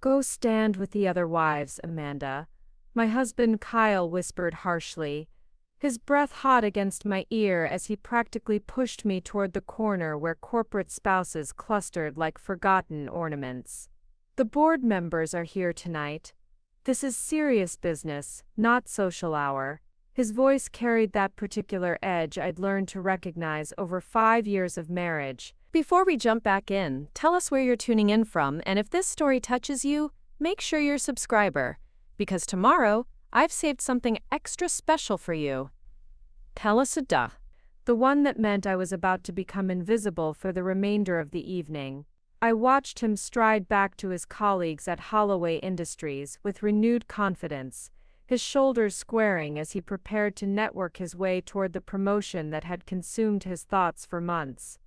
Go stand with the other wives, Amanda, my husband Kyle whispered harshly, his breath hot against my ear as he practically pushed me toward the corner where corporate spouses clustered like forgotten ornaments. The board members are here tonight. This is serious business, not social hour. His voice carried that particular edge I'd learned to recognize over 5 years of marriage. Before we jump back in, tell us where you're tuning in from, and if this story touches you, make sure you're a subscriber, because tomorrow, I've saved something extra special for you. Tell us a duh. The one that meant I was about to become invisible for the remainder of the evening. I watched him stride back to his colleagues at Holloway Industries with renewed confidence, his shoulders squaring as he prepared to network his way toward the promotion that had consumed his thoughts for months.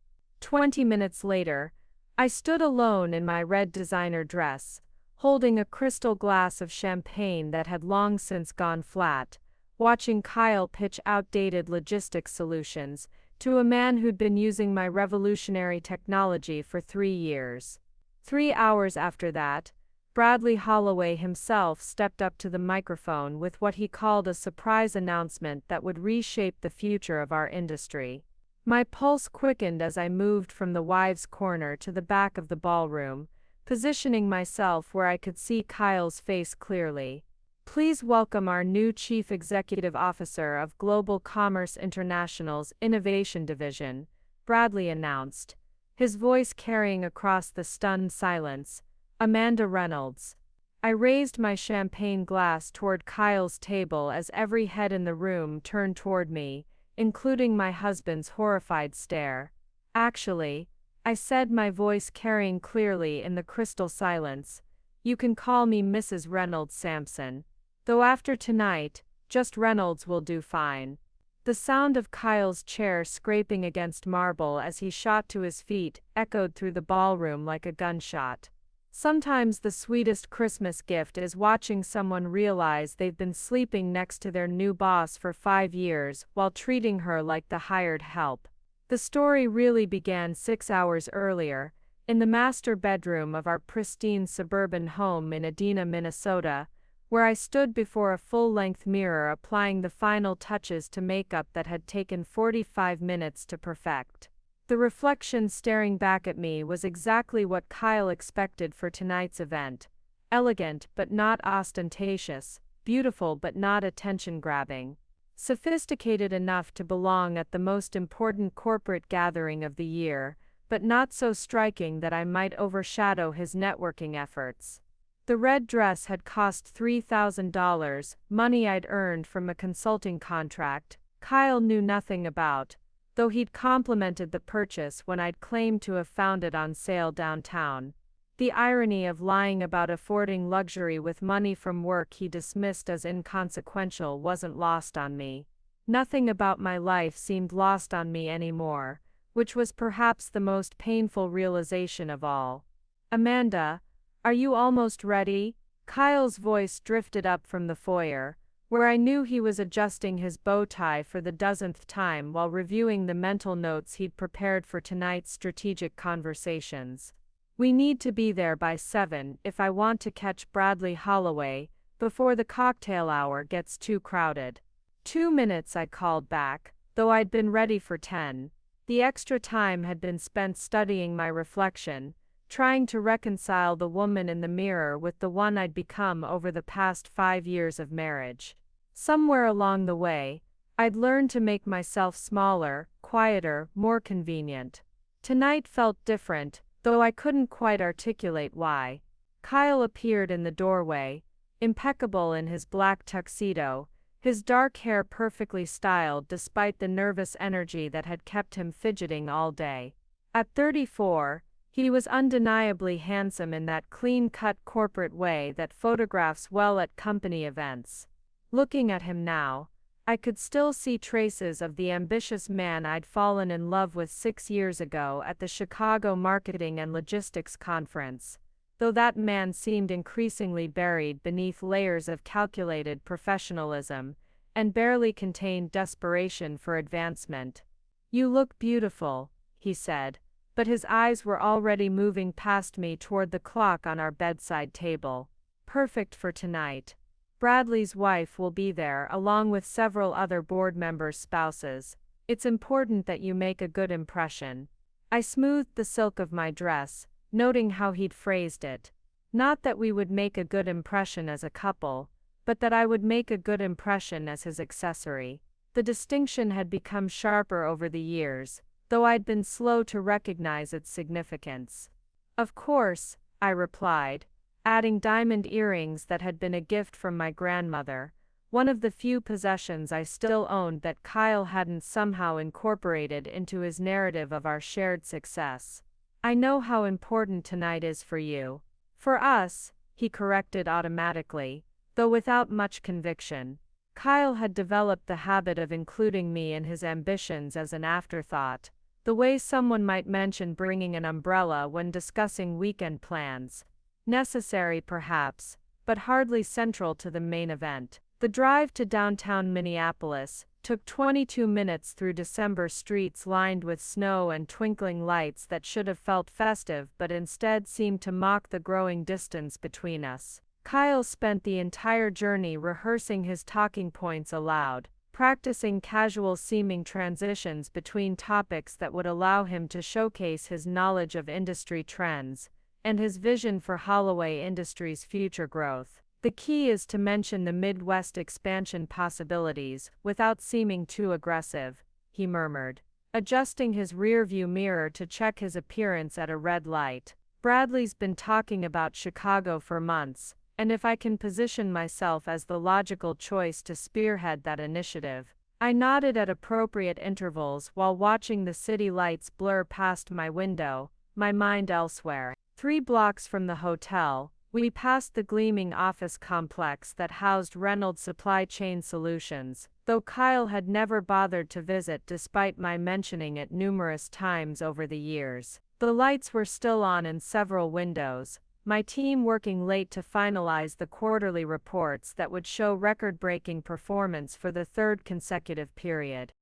20 minutes later, I stood alone in my red designer dress, holding a crystal glass of champagne that had long since gone flat, watching Kyle pitch outdated logistics solutions to a man who'd been using my revolutionary technology for 3 years. 3 hours after that, Bradley Holloway himself stepped up to the microphone with what he called a surprise announcement that would reshape the future of our industry. My pulse quickened as I moved from the wives' corner to the back of the ballroom, positioning myself where I could see Kyle's face clearly. Please welcome our new Chief Executive Officer of Global Commerce International's Innovation Division, Bradley announced, his voice carrying across the stunned silence, Amanda Reynolds. I raised my champagne glass toward Kyle's table as every head in the room turned toward me, including my husband's horrified stare. Actually, I said, my voice carrying clearly in the crystal silence, you can call me Mrs. Reynolds Sampson. Though after tonight, just Reynolds will do fine. The sound of Kyle's chair scraping against marble as he shot to his feet echoed through the ballroom like a gunshot. Sometimes the sweetest Christmas gift is watching someone realize they've been sleeping next to their new boss for 5 years while treating her like the hired help. The story really began 6 hours earlier, in the master bedroom of our pristine suburban home in Edina, Minnesota, where I stood before a full-length mirror applying the final touches to makeup that had taken 45 minutes to perfect. The reflection staring back at me was exactly what Kyle expected for tonight's event. Elegant but not ostentatious, beautiful but not attention-grabbing. Sophisticated enough to belong at the most important corporate gathering of the year, but not so striking that I might overshadow his networking efforts. The red dress had cost $3,000, money I'd earned from a consulting contract Kyle knew nothing about, though he'd complimented the purchase when I'd claimed to have found it on sale downtown. The irony of lying about affording luxury with money from work he dismissed as inconsequential wasn't lost on me. Nothing about my life seemed lost on me anymore, which was perhaps the most painful realization of all. Amanda, are you almost ready? Kyle's voice drifted up from the foyer, where I knew he was adjusting his bow tie for the dozenth time while reviewing the mental notes he'd prepared for tonight's strategic conversations. We need to be there by 7 if I want to catch Bradley Holloway before the cocktail hour gets too crowded. 2 minutes, I called back, though I'd been ready for 10. The extra time had been spent studying my reflection, trying to reconcile the woman in the mirror with the one I'd become over the past 5 years of marriage. Somewhere along the way, I'd learned to make myself smaller, quieter, more convenient. Tonight felt different, though I couldn't quite articulate why. Kyle appeared in the doorway, impeccable in his black tuxedo, his dark hair perfectly styled despite the nervous energy that had kept him fidgeting all day. At 34, he was undeniably handsome in that clean-cut corporate way that photographs well at company events. Looking at him now, I could still see traces of the ambitious man I'd fallen in love with 6 years ago at the Chicago Marketing and Logistics Conference, though that man seemed increasingly buried beneath layers of calculated professionalism and barely contained desperation for advancement. "You look beautiful," he said, but his eyes were already moving past me toward the clock on our bedside table. Perfect for tonight. Bradley's wife will be there along with several other board members' spouses. It's important that you make a good impression. I smoothed the silk of my dress, noting how he'd phrased it. Not that we would make a good impression as a couple, but that I would make a good impression as his accessory. The distinction had become sharper over the years, though I'd been slow to recognize its significance. Of course, I replied, adding diamond earrings that had been a gift from my grandmother, one of the few possessions I still owned that Kyle hadn't somehow incorporated into his narrative of our shared success. I know how important tonight is for you. For us, he corrected automatically, though without much conviction. Kyle had developed the habit of including me in his ambitions as an afterthought, the way someone might mention bringing an umbrella when discussing weekend plans. Necessary perhaps, but hardly central to the main event. The drive to downtown Minneapolis took 22 minutes through December streets lined with snow and twinkling lights that should have felt festive but instead seemed to mock the growing distance between us. Kyle spent the entire journey rehearsing his talking points aloud, practicing casual-seeming transitions between topics that would allow him to showcase his knowledge of industry trends and his vision for Holloway Industries' future growth. The key is to mention the Midwest expansion possibilities without seeming too aggressive, he murmured, adjusting his rearview mirror to check his appearance at a red light. Bradley's been talking about Chicago for months, and if I can position myself as the logical choice to spearhead that initiative. I nodded at appropriate intervals while watching the city lights blur past my window, my mind elsewhere. 3 blocks from the hotel, we passed the gleaming office complex that housed Reynolds Supply Chain Solutions, though Kyle had never bothered to visit despite my mentioning it numerous times over the years. The lights were still on in several windows, my team working late to finalize the quarterly reports that would show record-breaking performance for the 3rd consecutive period.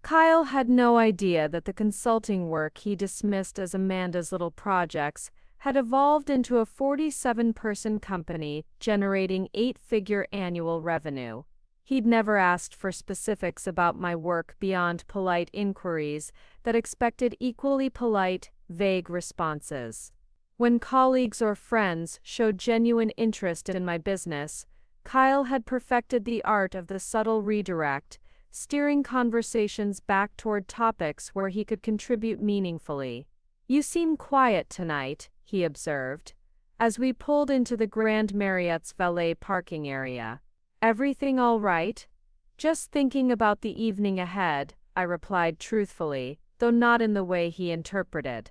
Kyle had no idea that the consulting work he dismissed as Amanda's little projects had evolved into a 47-person company generating 8-figure annual revenue. He'd never asked for specifics about my work beyond polite inquiries that expected equally polite, vague responses. When colleagues or friends showed genuine interest in my business, Kyle had perfected the art of the subtle redirect, steering conversations back toward topics where he could contribute meaningfully. "You seem quiet tonight," he observed, as we pulled into the Grand Marriott's valet parking area. "Everything all right?" "Just thinking about the evening ahead," I replied truthfully, though not in the way he interpreted.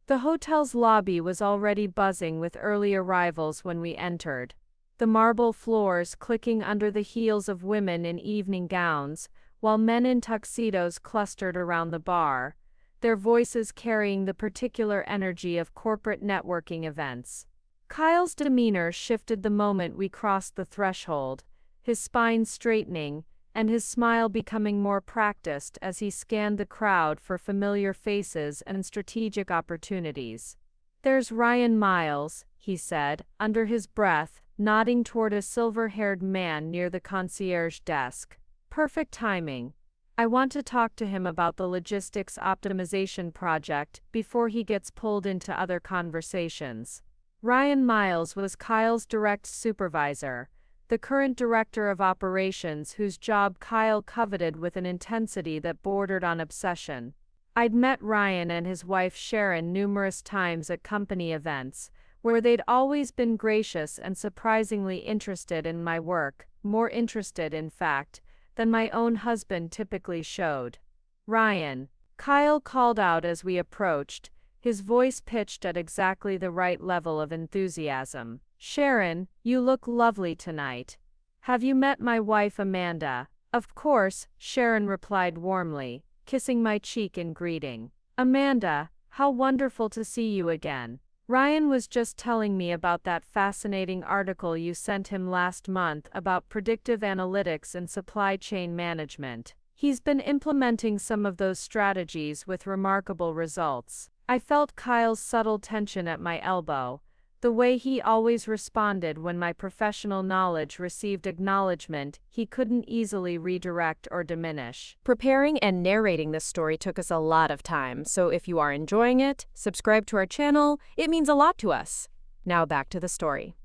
The hotel's lobby was already buzzing with early arrivals when we entered. The marble floors clicking under the heels of women in evening gowns, while men in tuxedos clustered around the bar, their voices carrying the particular energy of corporate networking events. Kyle's demeanor shifted the moment we crossed the threshold, his spine straightening, and his smile becoming more practiced as he scanned the crowd for familiar faces and strategic opportunities. "There's Ryan Miles," he said, under his breath, nodding toward a silver-haired man near the concierge desk. "Perfect timing. I want to talk to him about the logistics optimization project before he gets pulled into other conversations." Ryan Miles was Kyle's direct supervisor, the current director of operations whose job Kyle coveted with an intensity that bordered on obsession. I'd met Ryan and his wife Sharon numerous times at company events, where they'd always been gracious and surprisingly interested in my work, more interested, in fact, than my own husband typically showed. "Ryan," Kyle called out as we approached, his voice pitched at exactly the right level of enthusiasm. "Sharon, you look lovely tonight. Have you met my wife Amanda?" "Of course," Sharon replied warmly, kissing my cheek in greeting. "Amanda, how wonderful to see you again. Ryan was just telling me about that fascinating article you sent him last month about predictive analytics and supply chain management. He's been implementing some of those strategies with remarkable results. I felt Kyle's subtle tension at my elbow, the way he always responded when my professional knowledge received acknowledgement he couldn't easily redirect or diminish. Preparing and narrating this story took us a lot of time, so if you are enjoying it, subscribe to our channel. It means a lot to us. Now back to the story.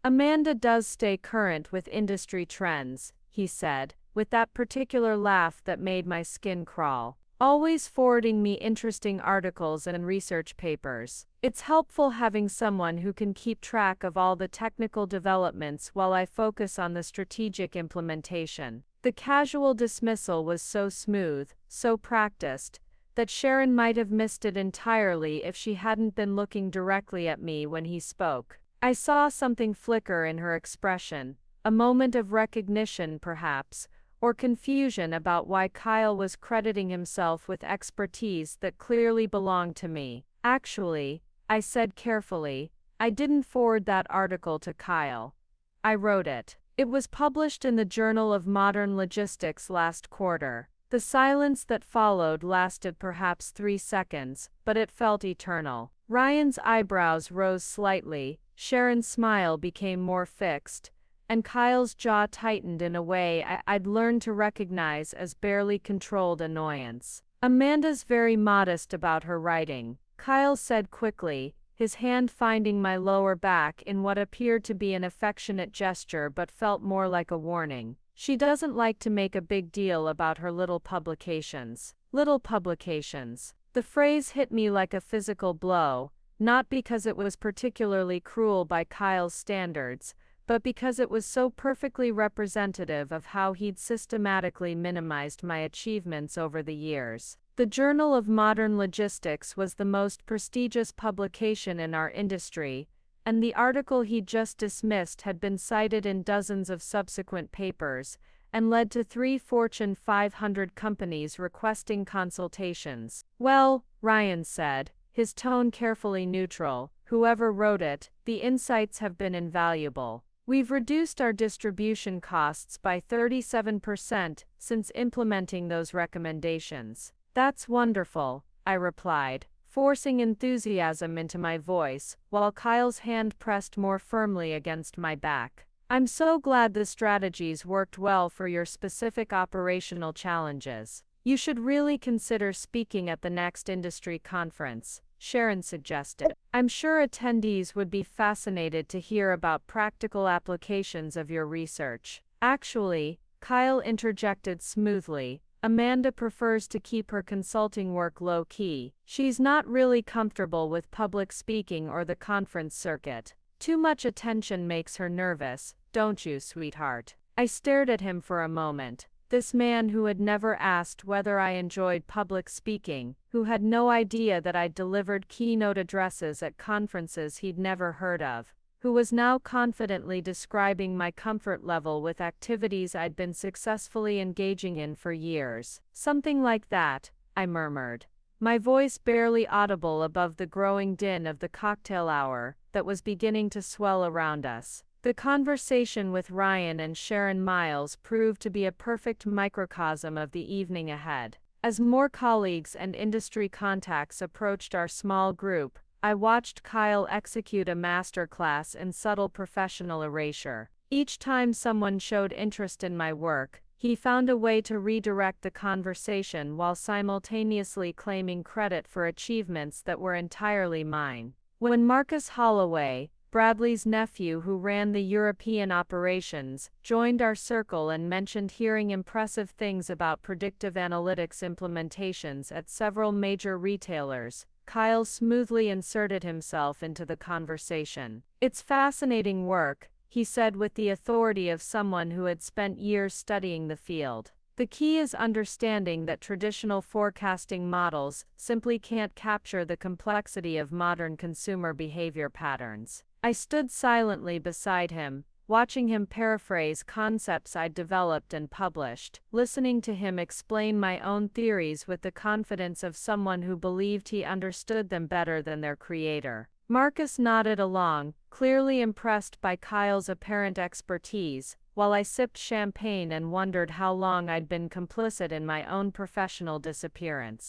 Amanda does stay current with industry trends, he said, with that particular laugh that made my skin crawl. Always forwarding me interesting articles and research papers. It's helpful having someone who can keep track of all the technical developments while I focus on the strategic implementation. The casual dismissal was so smooth, so practiced, that Sharon might have missed it entirely if she hadn't been looking directly at me when he spoke. I saw something flicker in her expression, a moment of recognition perhaps, or confusion about why Kyle was crediting himself with expertise that clearly belonged to me. Actually, I said carefully, I didn't forward that article to Kyle. I wrote it. It was published in the Journal of Modern Logistics last quarter. The silence that followed lasted perhaps 3 seconds, but it felt eternal. Ryan's eyebrows rose slightly, Sharon's smile became more fixed, and Kyle's jaw tightened in a way I'd learned to recognize as barely controlled annoyance. Amanda's very modest about her writing, Kyle said quickly, his hand finding my lower back in what appeared to be an affectionate gesture but felt more like a warning. She doesn't like to make a big deal about her little publications. Little publications. The phrase hit me like a physical blow, not because it was particularly cruel by Kyle's standards, but because it was so perfectly representative of how he'd systematically minimized my achievements over the years. The Journal of Modern Logistics was the most prestigious publication in our industry, and the article he'd just dismissed had been cited in dozens of subsequent papers, and led to 3 Fortune 500 companies requesting consultations. Well, Ryan said, his tone carefully neutral, whoever wrote it, the insights have been invaluable. We've reduced our distribution costs by 37% since implementing those recommendations. That's wonderful, I replied, forcing enthusiasm into my voice, while Kyle's hand pressed more firmly against my back. I'm so glad the strategies worked well for your specific operational challenges. You should really consider speaking at the next industry conference, Sharon suggested. I'm sure attendees would be fascinated to hear about practical applications of your research. Actually, Kyle interjected smoothly, Amanda prefers to keep her consulting work low-key. She's not really comfortable with public speaking or the conference circuit. Too much attention makes her nervous, don't you, sweetheart? I stared at him for a moment. This man who had never asked whether I enjoyed public speaking, who had no idea that I'd delivered keynote addresses at conferences he'd never heard of, who was now confidently describing my comfort level with activities I'd been successfully engaging in for years. Something like that, I murmured, my voice barely audible above the growing din of the cocktail hour that was beginning to swell around us. The conversation with Ryan and Sharon Miles proved to be a perfect microcosm of the evening ahead. As more colleagues and industry contacts approached our small group, I watched Kyle execute a masterclass in subtle professional erasure. Each time someone showed interest in my work, he found a way to redirect the conversation while simultaneously claiming credit for achievements that were entirely mine. When Marcus Holloway, Bradley's nephew who ran the European operations, joined our circle and mentioned hearing impressive things about predictive analytics implementations at several major retailers, Kyle smoothly inserted himself into the conversation. It's fascinating work, he said with the authority of someone who had spent years studying the field. The key is understanding that traditional forecasting models simply can't capture the complexity of modern consumer behavior patterns. I stood silently beside him, watching him paraphrase concepts I'd developed and published, listening to him explain my own theories with the confidence of someone who believed he understood them better than their creator. Marcus nodded along, clearly impressed by Kyle's apparent expertise, while I sipped champagne and wondered how long I'd been complicit in my own professional disappearance.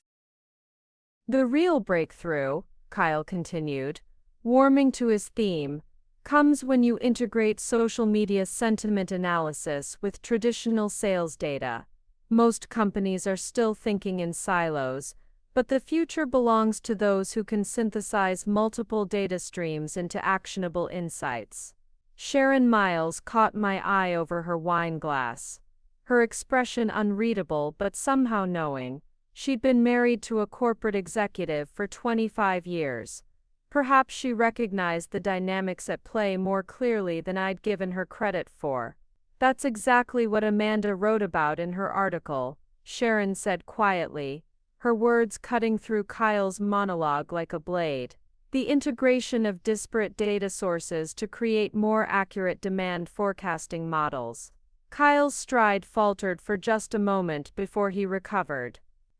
The real breakthrough, Kyle continued, warming to his theme, comes when you integrate social media sentiment analysis with traditional sales data. Most companies are still thinking in silos, but the future belongs to those who can synthesize multiple data streams into actionable insights. Sharon Miles caught my eye over her wine glass. Her expression unreadable but somehow knowing. She'd been married to a corporate executive for 25 years. Perhaps she recognized the dynamics at play more clearly than I'd given her credit for. That's exactly what Amanda wrote about in her article, Sharon said quietly, her words cutting through Kyle's monologue like a blade. The integration of disparate data sources to create more accurate demand forecasting models. Kyle's stride faltered for just a moment before he recovered.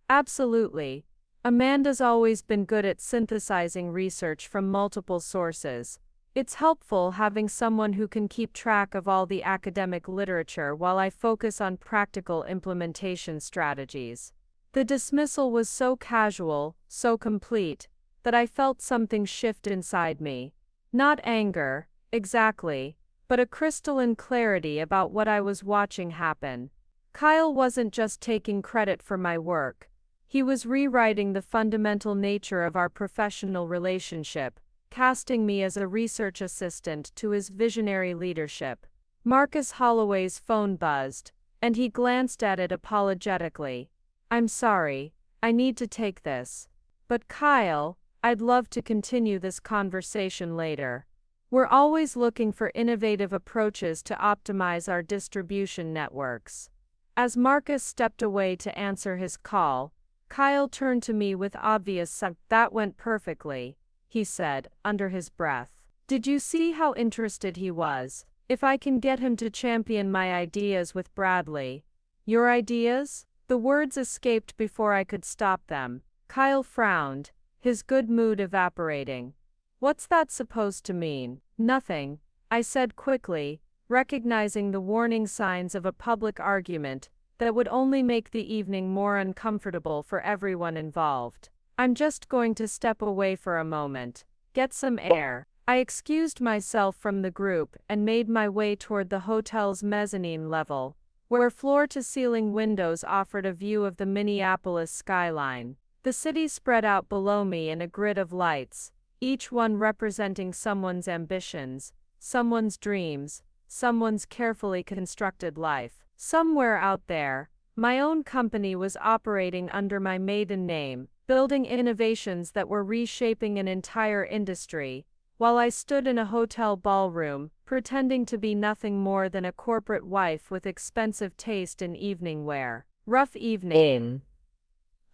Absolutely. Amanda's always been good at synthesizing research from multiple sources. It's helpful having someone who can keep track of all the academic literature while I focus on practical implementation strategies. The dismissal was so casual, so complete, that I felt something shift inside me. Not anger, exactly, but a crystalline clarity about what I was watching happen. Kyle wasn't just taking credit for my work. He was rewriting the fundamental nature of our professional relationship, casting me as a research assistant to his visionary leadership. Marcus Holloway's phone buzzed, and he glanced at it apologetically. I'm sorry, I need to take this. But Kyle, I'd love to continue this conversation later. We're always looking for innovative approaches to optimize our distribution networks. As Marcus stepped away to answer his call, Kyle turned to me with obvious "That went perfectly," he said, under his breath. Did you see how interested he was? If I can get him to champion my ideas with Bradley. Your ideas? The words escaped before I could stop them. Kyle frowned, his good mood evaporating. What's that supposed to mean? Nothing, I said quickly, recognizing the warning signs of a public argument that would only make the evening more uncomfortable for everyone involved. I'm just going to step away for a moment, get some air. I excused myself from the group and made my way toward the hotel's mezzanine level, where floor-to-ceiling windows offered a view of the Minneapolis skyline. The city spread out below me in a grid of lights, each one representing someone's ambitions, someone's dreams, someone's carefully constructed life. Somewhere out there, my own company was operating under my maiden name, building innovations that were reshaping an entire industry, while I stood in a hotel ballroom, pretending to be nothing more than a corporate wife with expensive taste in evening wear. Rough evening,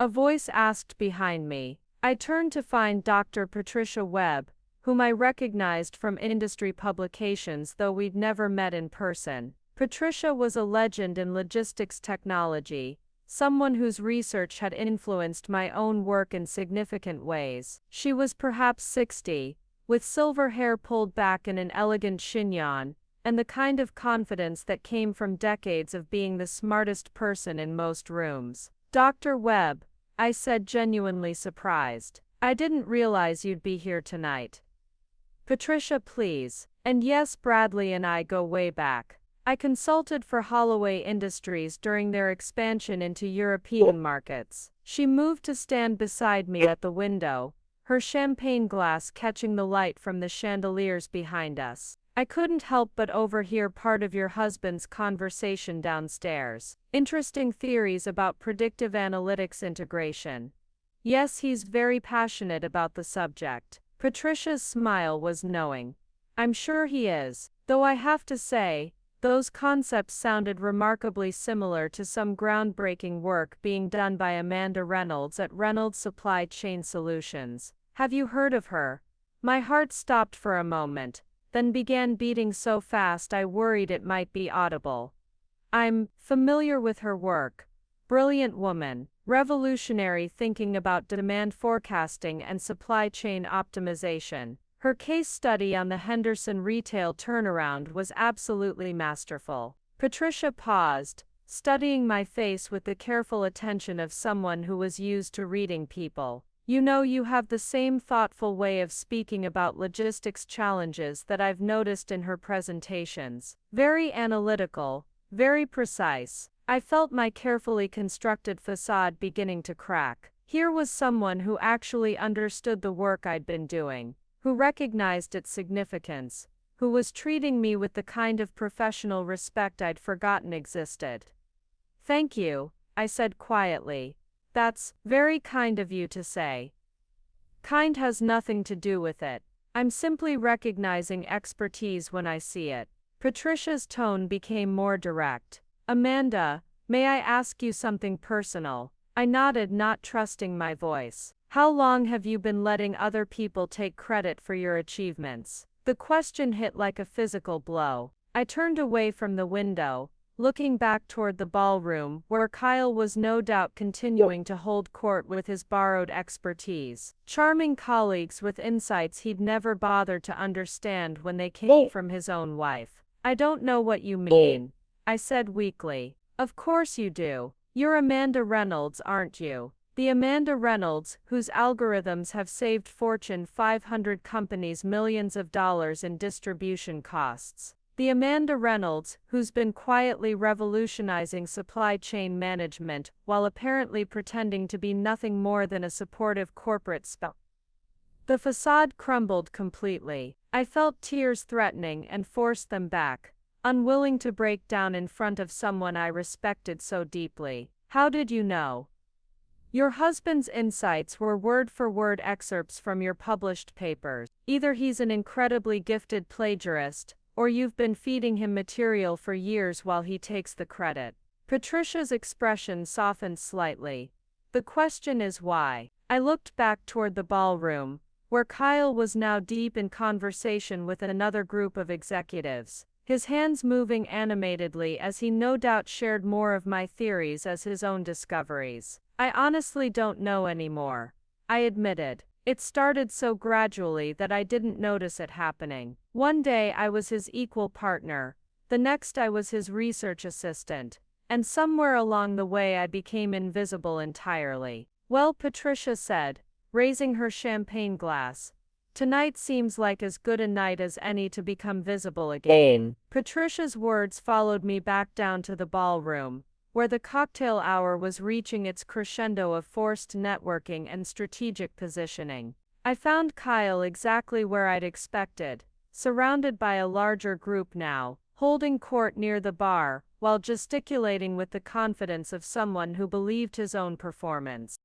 a voice asked behind me. I turned to find Dr. Patricia Webb, whom I recognized from industry publications though we'd never met in person. Patricia was a legend in logistics technology, someone whose research had influenced my own work in significant ways. She was perhaps 60, with silver hair pulled back in an elegant chignon, and the kind of confidence that came from decades of being the smartest person in most rooms. Dr. Webb, I said, genuinely surprised. I didn't realize you'd be here tonight. Patricia, please. And yes, Bradley and I go way back. I consulted for Holloway Industries during their expansion into European markets. She moved to stand beside me at the window, her champagne glass catching the light from the chandeliers behind us. I couldn't help but overhear part of your husband's conversation downstairs. Interesting theories about predictive analytics integration. Yes, he's very passionate about the subject. Patricia's smile was knowing. I'm sure he is, though I have to say, those concepts sounded remarkably similar to some groundbreaking work being done by Amanda Reynolds at Reynolds Supply Chain Solutions. Have you heard of her? My heart stopped for a moment, then began beating so fast I worried it might be audible. I'm familiar with her work. Brilliant woman, revolutionary thinking about demand forecasting and supply chain optimization. Her case study on the Henderson retail turnaround was absolutely masterful. Patricia paused, studying my face with the careful attention of someone who was used to reading people. You know, you have the same thoughtful way of speaking about logistics challenges that I've noticed in her presentations. Very analytical, very precise. I felt my carefully constructed facade beginning to crack. Here was someone who actually understood the work I'd been doing, who recognized its significance, who was treating me with the kind of professional respect I'd forgotten existed. "Thank you," I said quietly. "That's very kind of you to say." Kind has nothing to do with it. I'm simply recognizing expertise when I see it. Patricia's tone became more direct. "Amanda, may I ask you something personal?" I nodded, not trusting my voice. "How long have you been letting other people take credit for your achievements?" The question hit like a physical blow. I turned away from the window, looking back toward the ballroom, where Kyle was no doubt continuing to hold court with his borrowed expertise. Charming colleagues with insights he'd never bothered to understand when they came from his own wife. "I don't know what you mean," I said weakly. "Of course you do. You're Amanda Reynolds, aren't you? The Amanda Reynolds, whose algorithms have saved Fortune 500 companies millions of dollars in distribution costs. The Amanda Reynolds, who's been quietly revolutionizing supply chain management while apparently pretending to be nothing more than a supportive corporate spouse." The facade crumbled completely. I felt tears threatening and forced them back, unwilling to break down in front of someone I respected so deeply. "How did you know?" "Your husband's insights were word-for-word excerpts from your published papers. Either he's an incredibly gifted plagiarist, or you've been feeding him material for years while he takes the credit." Patricia's expression softened slightly. "The question is why?" I looked back toward the ballroom, where Kyle was now deep in conversation with another group of executives, his hands moving animatedly as he no doubt shared more of my theories as his own discoveries. "I honestly don't know anymore," I admitted. "It started so gradually that I didn't notice it happening. One day I was his equal partner, the next I was his research assistant, and somewhere along the way I became invisible entirely." "Well," Patricia said, raising her champagne glass, "tonight seems like as good a night as any to become visible again." Patricia's words followed me back down to the ballroom, where the cocktail hour was reaching its crescendo of forced networking and strategic positioning. I found Kyle exactly where I'd expected, surrounded by a larger group now, holding court near the bar, while gesticulating with the confidence of someone who believed his own performance.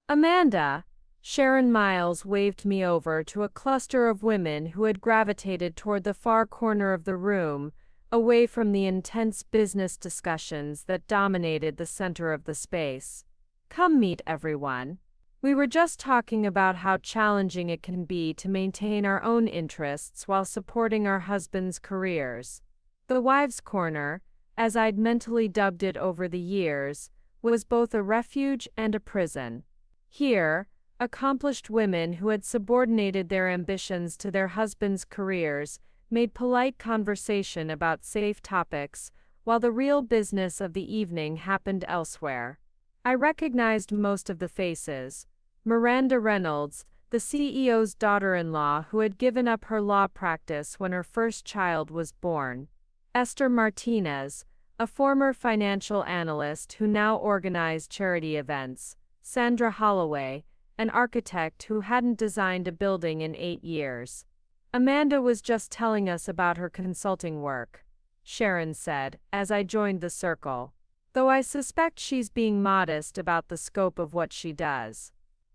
"Amanda!" Sharon Miles waved me over to a cluster of women who had gravitated toward the far corner of the room, away from the intense business discussions that dominated the center of the space. "Come meet everyone. We were just talking about how challenging it can be to maintain our own interests while supporting our husbands' careers." The Wives' Corner, as I'd mentally dubbed it over the years, was both a refuge and a prison. Here, accomplished women who had subordinated their ambitions to their husbands' careers made polite conversation about safe topics, while the real business of the evening happened elsewhere. I recognized most of the faces. Miranda Reynolds, the CEO's daughter-in-law who had given up her law practice when her first child was born. Esther Martinez, a former financial analyst who now organized charity events. Sandra Holloway, an architect who hadn't designed a building in 8 years. "Amanda was just telling us about her consulting work," Sharon said, as I joined the circle. "Though I suspect she's being modest about the scope of what she does."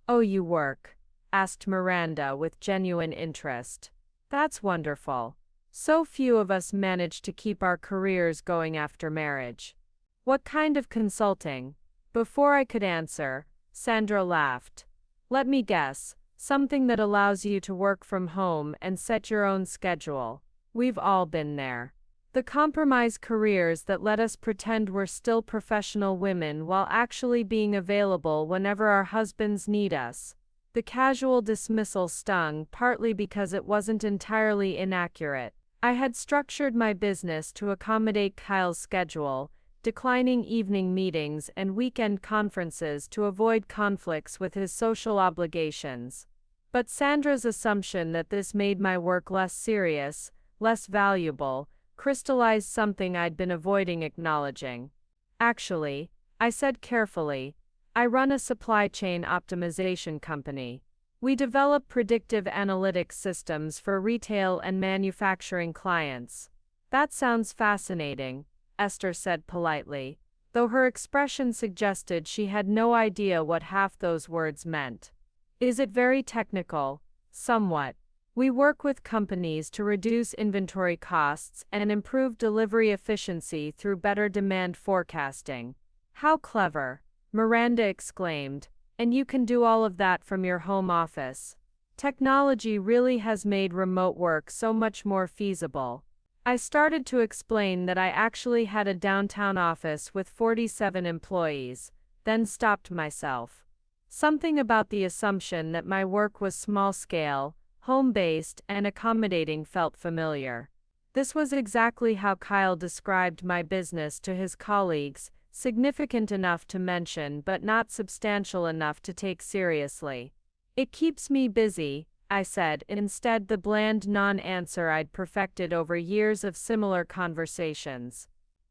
"Oh, you work?" asked Miranda with genuine interest. "That's wonderful. So few of us manage to keep our careers going after marriage." "What kind of consulting?" Before I could answer, Sandra laughed. "Let me guess, something that allows you to work from home and set your own schedule. We've all been there. The compromise careers that let us pretend we're still professional women while actually being available whenever our husbands need us. The casual dismissal stung, partly because it wasn't entirely inaccurate. I had structured my business to accommodate Kyle's schedule, declining evening meetings and weekend conferences to avoid conflicts with his social obligations. But Sandra's assumption that this made my work less serious, less valuable, crystallized something I'd been avoiding acknowledging. Actually, I said carefully, I run a supply chain optimization company. We develop predictive analytics systems for retail and manufacturing clients. That sounds fascinating, Esther said politely, though her expression suggested she had no idea what half those words meant. Is it very technical? Somewhat. We work with companies to reduce inventory costs and improve delivery efficiency through better demand forecasting. How clever, Miranda exclaimed, and you can do all of that from your home office. Technology really has made remote work so much more feasible. I started to explain that I actually had a downtown office with 47 employees, then stopped myself. Something about the assumption that my work was small-scale, home-based, and accommodating felt familiar. This was exactly how Kyle described my business to his colleagues, significant enough to mention but not substantial enough to take seriously. It keeps me busy, I said, instead the bland non-answer I'd perfected over years of similar conversations.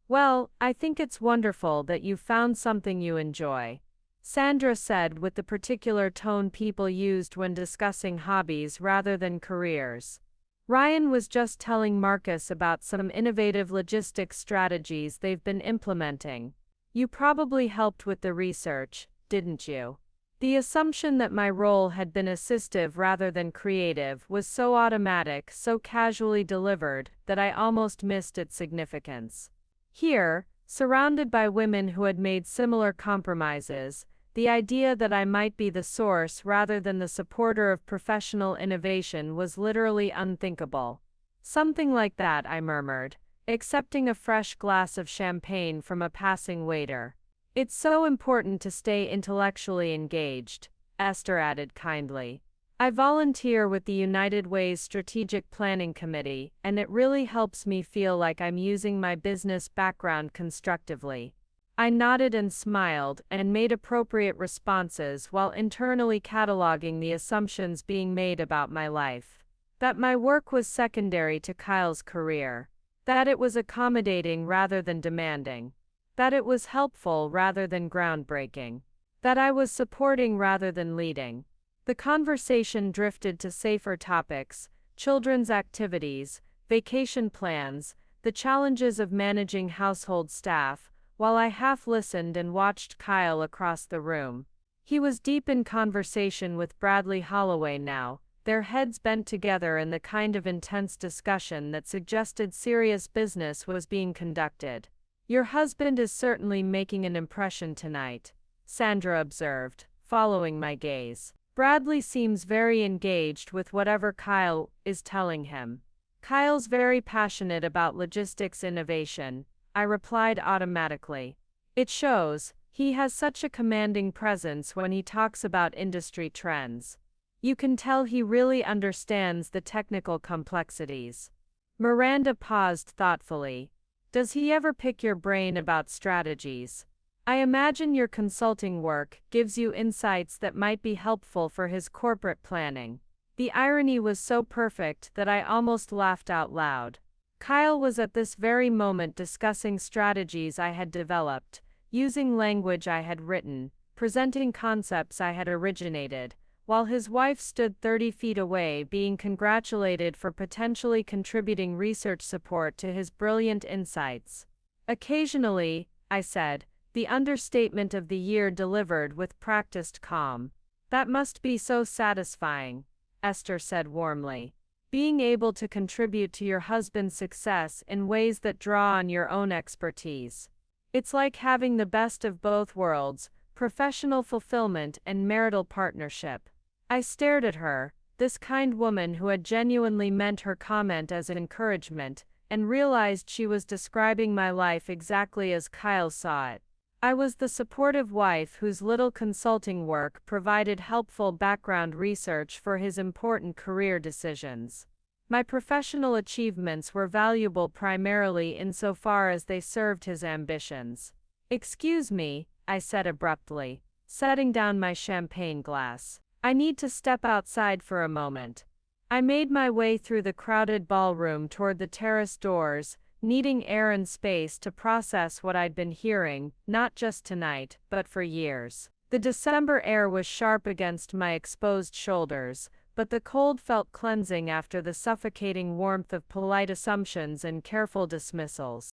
Well, I think it's wonderful that you found something you enjoy, Sandra said with the particular tone people used when discussing hobbies rather than careers. Ryan was just telling Marcus about some innovative logistics strategies they've been implementing. You probably helped with the research, didn't you? The assumption that my role had been assistive rather than creative was so automatic, so casually delivered, that I almost missed its significance. Here, surrounded by women who had made similar compromises, the idea that I might be the source rather than the supporter of professional innovation was literally unthinkable. Something like that, I murmured, accepting a fresh glass of champagne from a passing waiter. It's so important to stay intellectually engaged, Esther added kindly. I volunteer with the United Way's Strategic Planning Committee, and it really helps me feel like I'm using my business background constructively. I nodded and smiled and made appropriate responses while internally cataloging the assumptions being made about my life. That my work was secondary to Kyle's career. That it was accommodating rather than demanding. That it was helpful rather than groundbreaking. That I was supporting rather than leading. The conversation drifted to safer topics, children's activities, vacation plans, the challenges of managing household staff, while I half listened and watched Kyle across the room. He was deep in conversation with Bradley Holloway now, their heads bent together in the kind of intense discussion that suggested serious business was being conducted. Your husband is certainly making an impression tonight, Sandra observed, following my gaze. Bradley seems very engaged with whatever Kyle is telling him. Kyle's very passionate about logistics innovation, I replied automatically. It shows, he has such a commanding presence when he talks about industry trends. You can tell he really understands the technical complexities. Miranda paused thoughtfully. Does he ever pick your brain about strategies? I imagine your consulting work gives you insights that might be helpful for his corporate planning. The irony was so perfect that I almost laughed out loud. Kyle was at this very moment discussing strategies I had developed, using language I had written, presenting concepts I had originated, while his wife stood 30 feet away being congratulated for potentially contributing research support to his brilliant insights. Occasionally, I said, the understatement of the year delivered with practiced calm. That must be so satisfying, Esther said warmly. Being able to contribute to your husband's success in ways that draw on your own expertise. It's like having the best of both worlds, professional fulfillment and marital partnership. I stared at her, this kind woman who had genuinely meant her comment as an encouragement, and realized she was describing my life exactly as Kyle saw it. I was the supportive wife whose little consulting work provided helpful background research for his important career decisions. My professional achievements were valuable primarily insofar as they served his ambitions. "Excuse me," I said abruptly, setting down my champagne glass. "I need to step outside for a moment." I made my way through the crowded ballroom toward the terrace doors, needing air and space to process what I'd been hearing, not just tonight, but for years. The December air was sharp against my exposed shoulders, but the cold felt cleansing after the suffocating warmth of polite assumptions and careful dismissals.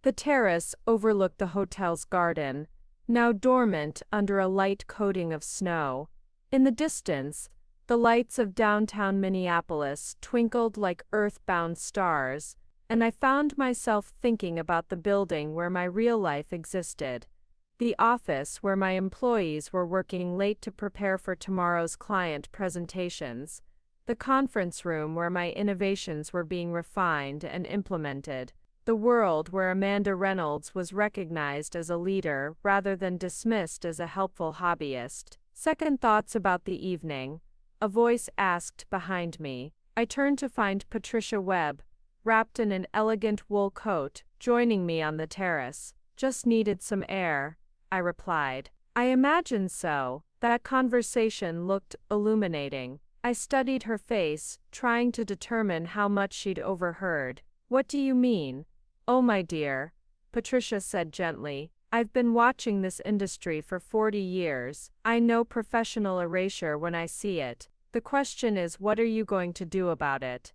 The terrace overlooked the hotel's garden, now dormant under a light coating of snow. In the distance, the lights of downtown Minneapolis twinkled like earthbound stars, and I found myself thinking about the building where my real life existed. The office where my employees were working late to prepare for tomorrow's client presentations. The conference room where my innovations were being refined and implemented. The world where Amanda Reynolds was recognized as a leader rather than dismissed as a helpful hobbyist. Second thoughts about the evening. A voice asked behind me. I turned to find Patricia Webb, wrapped in an elegant wool coat, joining me on the terrace. "Just needed some air," I replied. I imagined so. That conversation looked illuminating. I studied her face, trying to determine how much she'd overheard. "What do you mean?" "Oh, my dear," Patricia said gently, "I've been watching this industry for 40 years. I know professional erasure when I see it. The question is, what are you going to do about it?"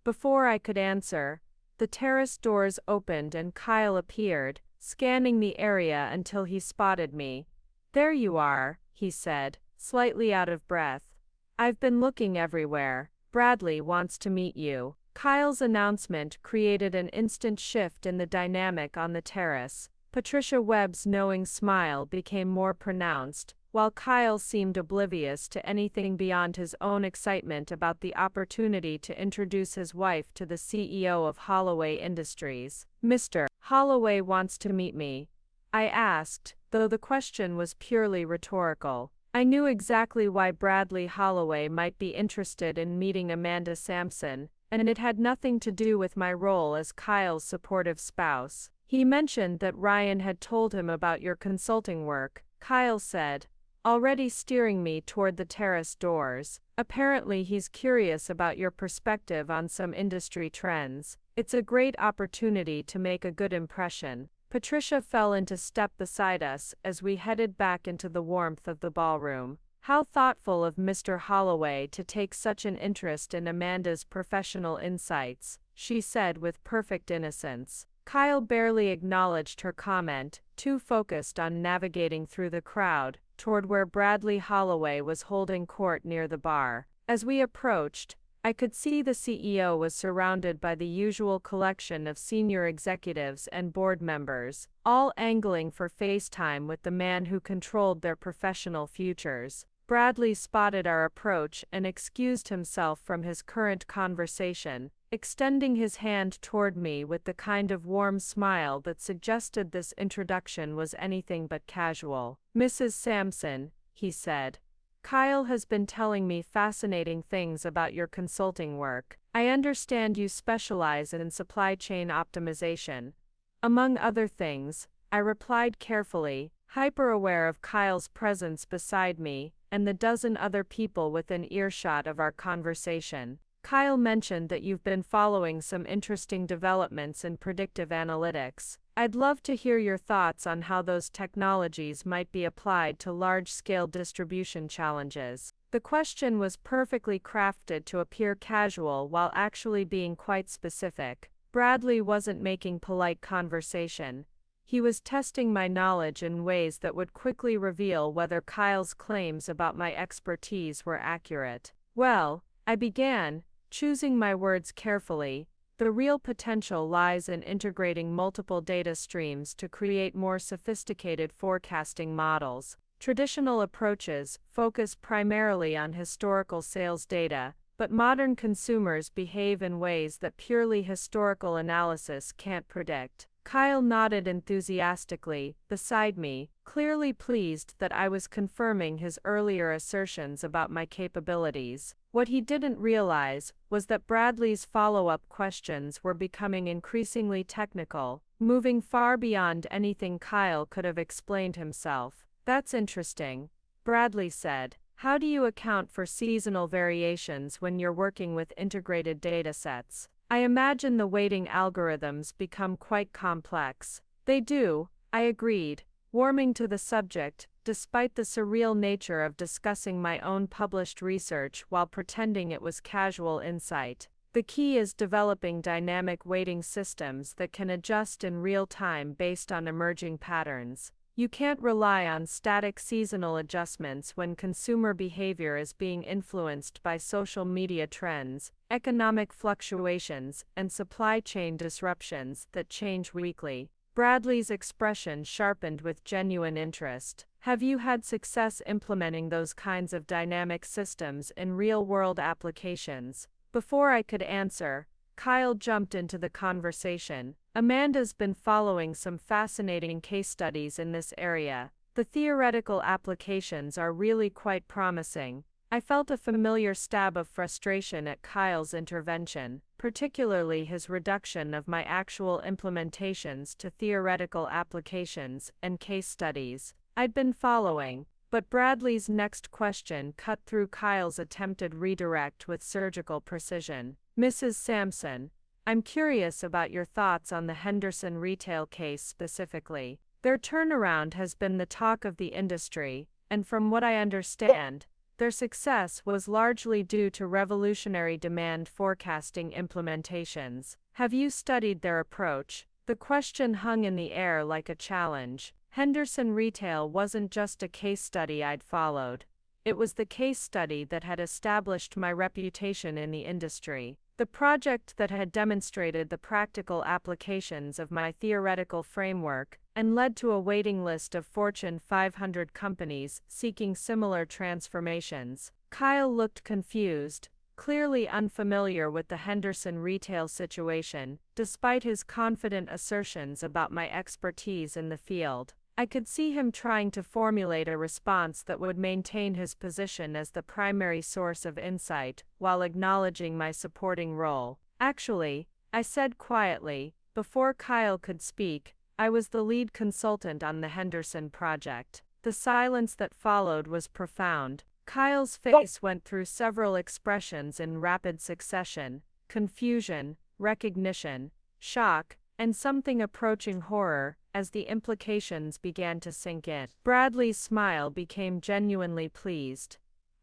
Before I could answer, the terrace doors opened and Kyle appeared, scanning the area until he spotted me. "There you are," he said, slightly out of breath. "I've been looking everywhere. Bradley wants to meet you." Kyle's announcement created an instant shift in the dynamic on the terrace. Patricia Webb's knowing smile became more pronounced, while Kyle seemed oblivious to anything beyond his own excitement about the opportunity to introduce his wife to the CEO of Holloway Industries. "Mr. Holloway wants to meet me?" I asked, though the question was purely rhetorical. I knew exactly why Bradley Holloway might be interested in meeting Amanda Sampson, and it had nothing to do with my role as Kyle's supportive spouse. "He mentioned that Ryan had told him about your consulting work," Kyle said, already steering me toward the terrace doors. "Apparently he's curious about your perspective on some industry trends. It's a great opportunity to make a good impression." Patricia fell into step beside us as we headed back into the warmth of the ballroom. "How thoughtful of Mr. Holloway to take such an interest in Amanda's professional insights," she said with perfect innocence. Kyle barely acknowledged her comment, too focused on navigating through the crowd, toward where Bradley Holloway was holding court near the bar. As we approached, I could see the CEO was surrounded by the usual collection of senior executives and board members, all angling for FaceTime with the man who controlled their professional futures. Bradley spotted our approach and excused himself from his current conversation, extending his hand toward me with the kind of warm smile that suggested this introduction was anything but casual. "Mrs. Sampson," he said, "Kyle has been telling me fascinating things about your consulting work. I understand you specialize in supply chain optimization." "Among other things," I replied carefully, hyper-aware of Kyle's presence beside me and the dozen other people within earshot of our conversation. "Kyle mentioned that you've been following some interesting developments in predictive analytics. I'd love to hear your thoughts on how those technologies might be applied to large-scale distribution challenges." The question was perfectly crafted to appear casual while actually being quite specific. Bradley wasn't making polite conversation. He was testing my knowledge in ways that would quickly reveal whether Kyle's claims about my expertise were accurate. "Well," I began, choosing my words carefully, "the real potential lies in integrating multiple data streams to create more sophisticated forecasting models. Traditional approaches focus primarily on historical sales data, but modern consumers behave in ways that purely historical analysis can't predict. Kyle nodded enthusiastically, beside me, clearly pleased that I was confirming his earlier assertions about my capabilities. What he didn't realize was that Bradley's follow-up questions were becoming increasingly technical, moving far beyond anything Kyle could have explained himself. "That's interesting," Bradley said. "How do you account for seasonal variations when you're working with integrated datasets? I imagine the weighting algorithms become quite complex." "They do," I agreed, warming to the subject, despite the surreal nature of discussing my own published research while pretending it was casual insight. "The key is developing dynamic weighting systems that can adjust in real time based on emerging patterns. You can't rely on static seasonal adjustments when consumer behavior is being influenced by social media trends, economic fluctuations, and supply chain disruptions that change weekly." Bradley's expression sharpened with genuine interest. "Have you had success implementing those kinds of dynamic systems in real-world applications?" Before I could answer, Kyle jumped into the conversation. "Amanda's been following some fascinating case studies in this area. The theoretical applications are really quite promising." I felt a familiar stab of frustration at Kyle's intervention, particularly his reduction of my actual implementations to theoretical applications and case studies I'd been following. But Bradley's next question cut through Kyle's attempted redirect with surgical precision. "Mrs. Sampson, I'm curious about your thoughts on the Henderson retail case specifically. Their turnaround has been the talk of the industry, and from what I understand, their success was largely due to revolutionary demand forecasting implementations. Have you studied their approach?" The question hung in the air like a challenge. Henderson Retail wasn't just a case study I'd followed. It was the case study that had established my reputation in the industry. The project that had demonstrated the practical applications of my theoretical framework and led to a waiting list of Fortune 500 companies seeking similar transformations. Kyle looked confused, clearly unfamiliar with the Henderson retail situation, despite his confident assertions about my expertise in the field. I could see him trying to formulate a response that would maintain his position as the primary source of insight, while acknowledging my supporting role. "Actually," I said quietly, before Kyle could speak, "I was the lead consultant on the Henderson project." The silence that followed was profound. Kyle's face went through several expressions in rapid succession: confusion, recognition, shock, and something approaching horror, as the implications began to sink in. Bradley's smile became genuinely pleased.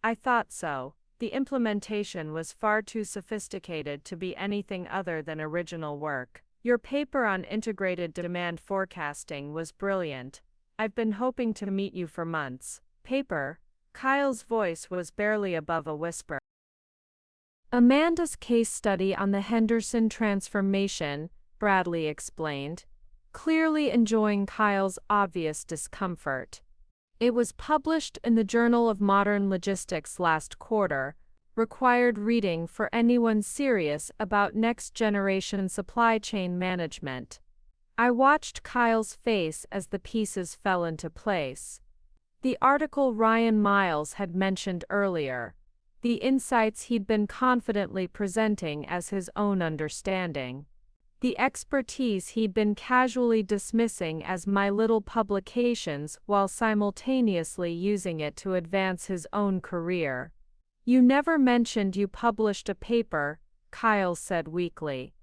"I thought so. The implementation was far too sophisticated to be anything other than original work. Your paper on integrated demand forecasting was brilliant. I've been hoping to meet you for months." "Paper?" Kyle's voice was barely above a whisper. "Amanda's case study on the Henderson transformation," Bradley explained, clearly enjoying Kyle's obvious discomfort. "It was published in the Journal of Modern Logistics last quarter, required reading for anyone serious about next-generation supply chain management." I watched Kyle's face as the pieces fell into place. The article Ryan Miles had mentioned earlier, the insights he'd been confidently presenting as his own understanding, the expertise he'd been casually dismissing as my little publications while simultaneously using it to advance his own career. "You never mentioned you published a paper," Kyle said weakly.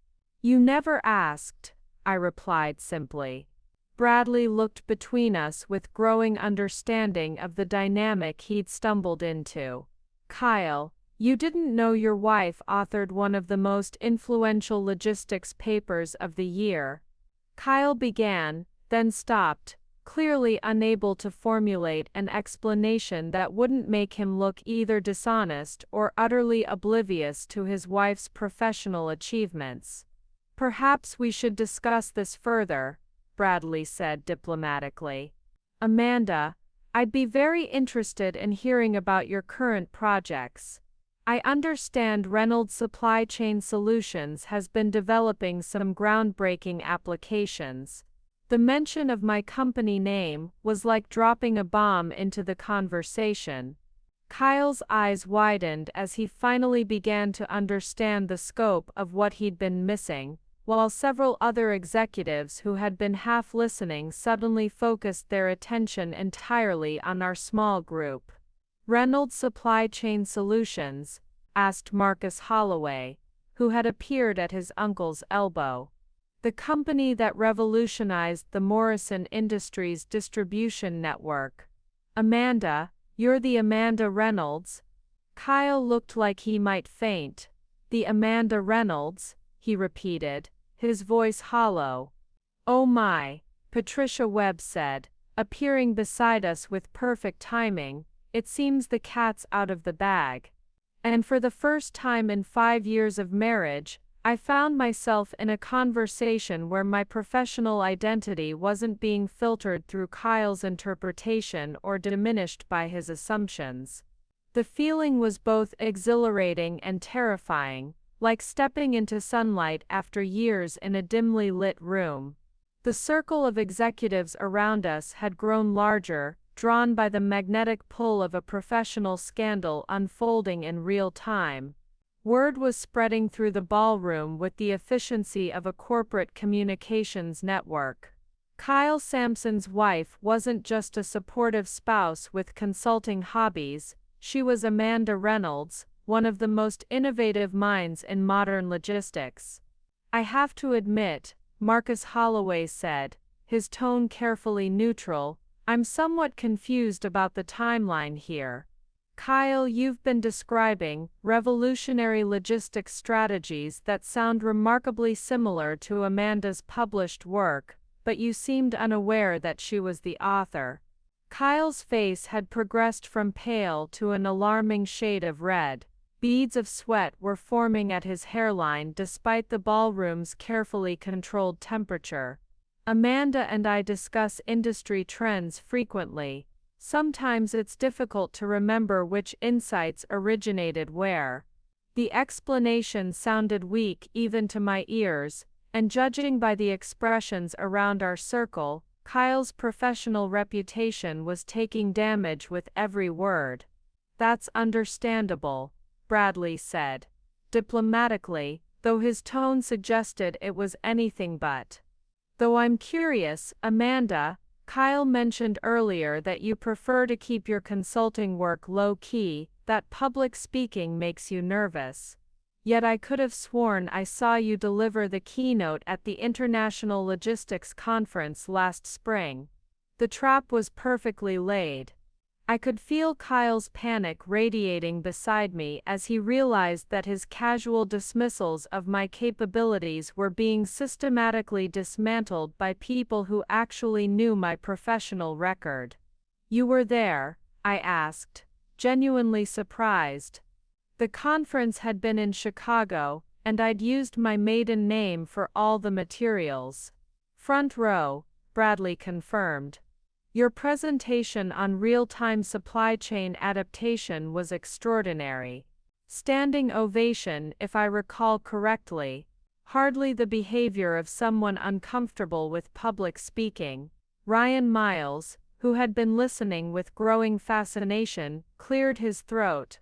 "You never asked," I replied simply. Bradley looked between us with growing understanding of the dynamic he'd stumbled into. "Kyle, you didn't know your wife authored one of the most influential logistics papers of the year." Kyle began, then stopped, clearly unable to formulate an explanation that wouldn't make him look either dishonest or utterly oblivious to his wife's professional achievements. "Perhaps we should discuss this further," Bradley said diplomatically. "Amanda, I'd be very interested in hearing about your current projects." I understand Reynolds Supply Chain Solutions has been developing some groundbreaking applications. The mention of my company name was like dropping a bomb into the conversation. Kyle's eyes widened as he finally began to understand the scope of what he'd been missing, while several other executives who had been half listening suddenly focused their attention entirely on our small group. Reynolds Supply Chain Solutions? Asked Marcus Holloway, who had appeared at his uncle's elbow. The company that revolutionized the Morrison Industries distribution network. Amanda, you're the Amanda Reynolds? Kyle looked like he might faint. The Amanda Reynolds, he repeated, his voice hollow. Oh my, Patricia Webb said, appearing beside us with perfect timing. It seems the cat's out of the bag. And for the first time in 5 years of marriage, I found myself in a conversation where my professional identity wasn't being filtered through Kyle's interpretation or diminished by his assumptions. The feeling was both exhilarating and terrifying, like stepping into sunlight after years in a dimly lit room. The circle of executives around us had grown larger, drawn by the magnetic pull of a professional scandal unfolding in real time. Word was spreading through the ballroom with the efficiency of a corporate communications network. Kyle Sampson's wife wasn't just a supportive spouse with consulting hobbies, she was Amanda Reynolds, one of the most innovative minds in modern logistics. I have to admit, Marcus Holloway said, his tone carefully neutral, I'm somewhat confused about the timeline here. Kyle, you've been describing revolutionary logistics strategies that sound remarkably similar to Amanda's published work, but you seemed unaware that she was the author. Kyle's face had progressed from pale to an alarming shade of red. Beads of sweat were forming at his hairline despite the ballroom's carefully controlled temperature. Amanda and I discuss industry trends frequently. Sometimes it's difficult to remember which insights originated where. The explanation sounded weak even to my ears, and judging by the expressions around our circle, Kyle's professional reputation was taking damage with every word. That's understandable, Bradley said. Diplomatically, though his tone suggested it was anything but. Though I'm curious, Amanda, Kyle mentioned earlier that you prefer to keep your consulting work low-key, that public speaking makes you nervous. Yet I could have sworn I saw you deliver the keynote at the International Logistics Conference last spring. The trap was perfectly laid. I could feel Kyle's panic radiating beside me as he realized that his casual dismissals of my capabilities were being systematically dismantled by people who actually knew my professional record. You were there? I asked, genuinely surprised. The conference had been in Chicago, and I'd used my maiden name for all the materials. Front row, Bradley confirmed. Your presentation on real-time supply chain adaptation was extraordinary. Standing ovation, if I recall correctly. Hardly the behavior of someone uncomfortable with public speaking. Ryan Miles, who had been listening with growing fascination, cleared his throat.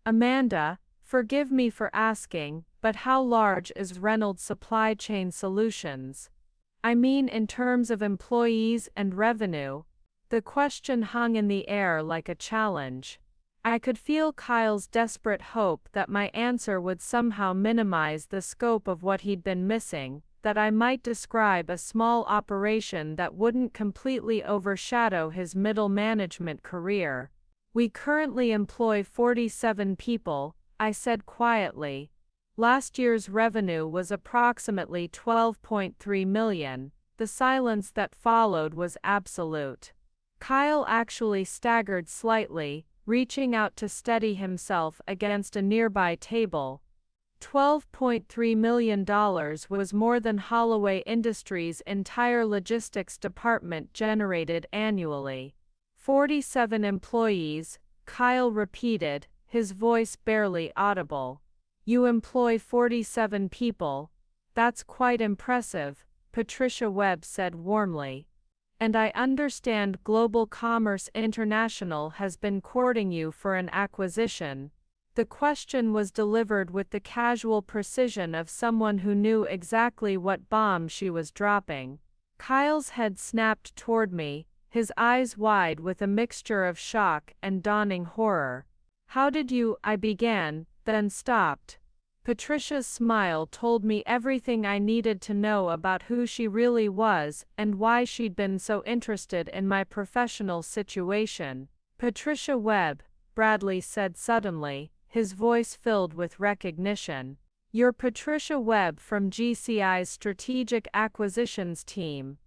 Amanda, forgive me for asking, but how large is Reynolds Supply Chain Solutions? I mean in terms of employees and revenue. The question hung in the air like a challenge. I could feel Kyle's desperate hope that my answer would somehow minimize the scope of what he'd been missing, that I might describe a small operation that wouldn't completely overshadow his middle management career. We currently employ 47 people, I said quietly. Last year's revenue was approximately $12.3 million. The silence that followed was absolute. Kyle actually staggered slightly, reaching out to steady himself against a nearby table. $12.3 million was more than Holloway Industries' entire logistics department generated annually. 47 employees, Kyle repeated, his voice barely audible. You employ 47 people. That's quite impressive, Patricia Webb said warmly. And I understand Global Commerce International has been courting you for an acquisition. The question was delivered with the casual precision of someone who knew exactly what bomb she was dropping. Kyle's head snapped toward me, his eyes wide with a mixture of shock and dawning horror. How did you? I began, then stopped. Patricia's smile told me everything I needed to know about who she really was and why she'd been so interested in my professional situation. Patricia Webb, Bradley said suddenly, his voice filled with recognition. You're Patricia Webb from GCI's Strategic Acquisitions team.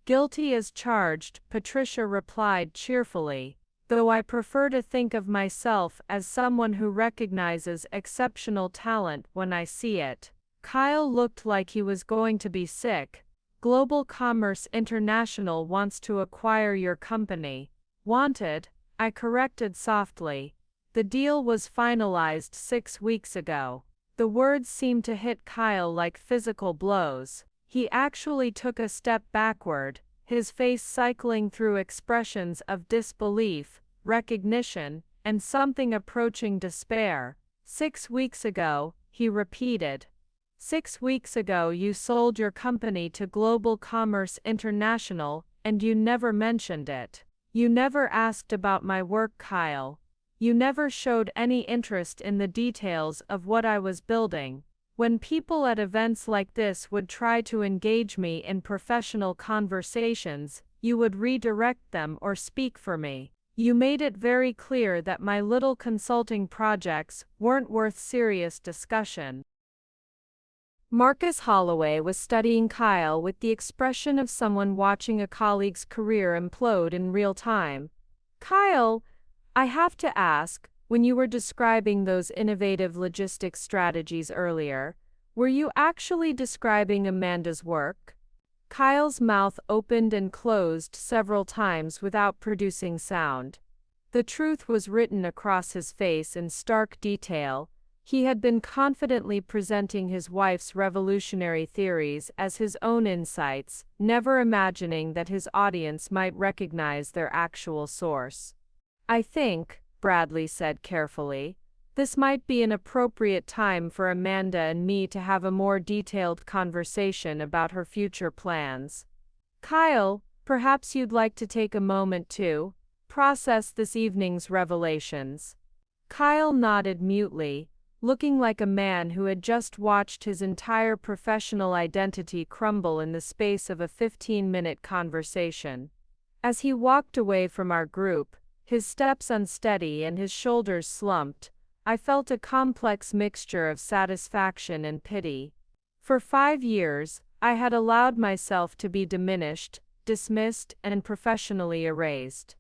Guilty as charged, Patricia replied cheerfully, though I prefer to think of myself as someone who recognizes exceptional talent when I see it. Kyle looked like he was going to be sick. Global Commerce International wants to acquire your company. Wanted, I corrected softly. The deal was finalized 6 weeks ago. The words seemed to hit Kyle like physical blows. He actually took a step backward, his face cycling through expressions of disbelief, recognition, and something approaching despair. 6 weeks ago, he repeated. 6 weeks ago you sold your company to Global Commerce International, and you never mentioned it. You never asked about my work, Kyle. You never showed any interest in the details of what I was building. When people at events like this would try to engage me in professional conversations, you would redirect them or speak for me. You made it very clear that my little consulting projects weren't worth serious discussion. Marcus Holloway was studying Kyle with the expression of someone watching a colleague's career implode in real time. Kyle, I have to ask, when you were describing those innovative logistics strategies earlier, were you actually describing Amanda's work? Kyle's mouth opened and closed several times without producing sound. The truth was written across his face in stark detail. He had been confidently presenting his wife's revolutionary theories as his own insights, never imagining that his audience might recognize their actual source. I think, Bradley said carefully, this might be an appropriate time for Amanda and me to have a more detailed conversation about her future plans. Kyle, perhaps you'd like to take a moment to process this evening's revelations. Kyle nodded mutely, looking like a man who had just watched his entire professional identity crumble in the space of a 15-minute conversation. As he walked away from our group, his steps unsteady and his shoulders slumped, I felt a complex mixture of satisfaction and pity. For 5 years, I had allowed myself to be diminished, dismissed, and professionally erased.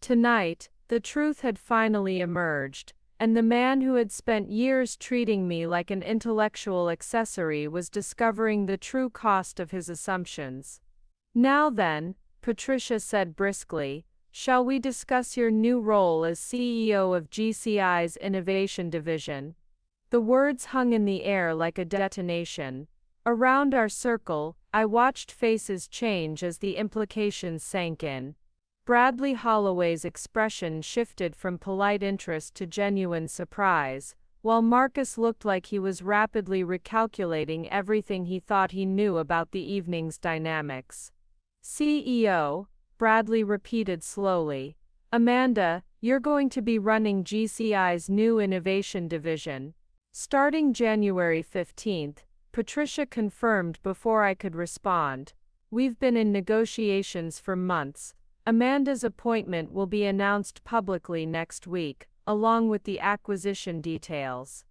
Tonight, the truth had finally emerged, and the man who had spent years treating me like an intellectual accessory was discovering the true cost of his assumptions. Now then, Patricia said briskly, shall we discuss your new role as CEO of GCI's Innovation Division? The words hung in the air like a detonation. Around our circle, I watched faces change as the implications sank in. Bradley Holloway's expression shifted from polite interest to genuine surprise, while Marcus looked like he was rapidly recalculating everything he thought he knew about the evening's dynamics. CEO, Bradley repeated slowly. Amanda, you're going to be running GCI's new innovation division. Starting January 15th, Patricia confirmed before I could respond. We've been in negotiations for months. Amanda's appointment will be announced publicly next week, along with the acquisition details.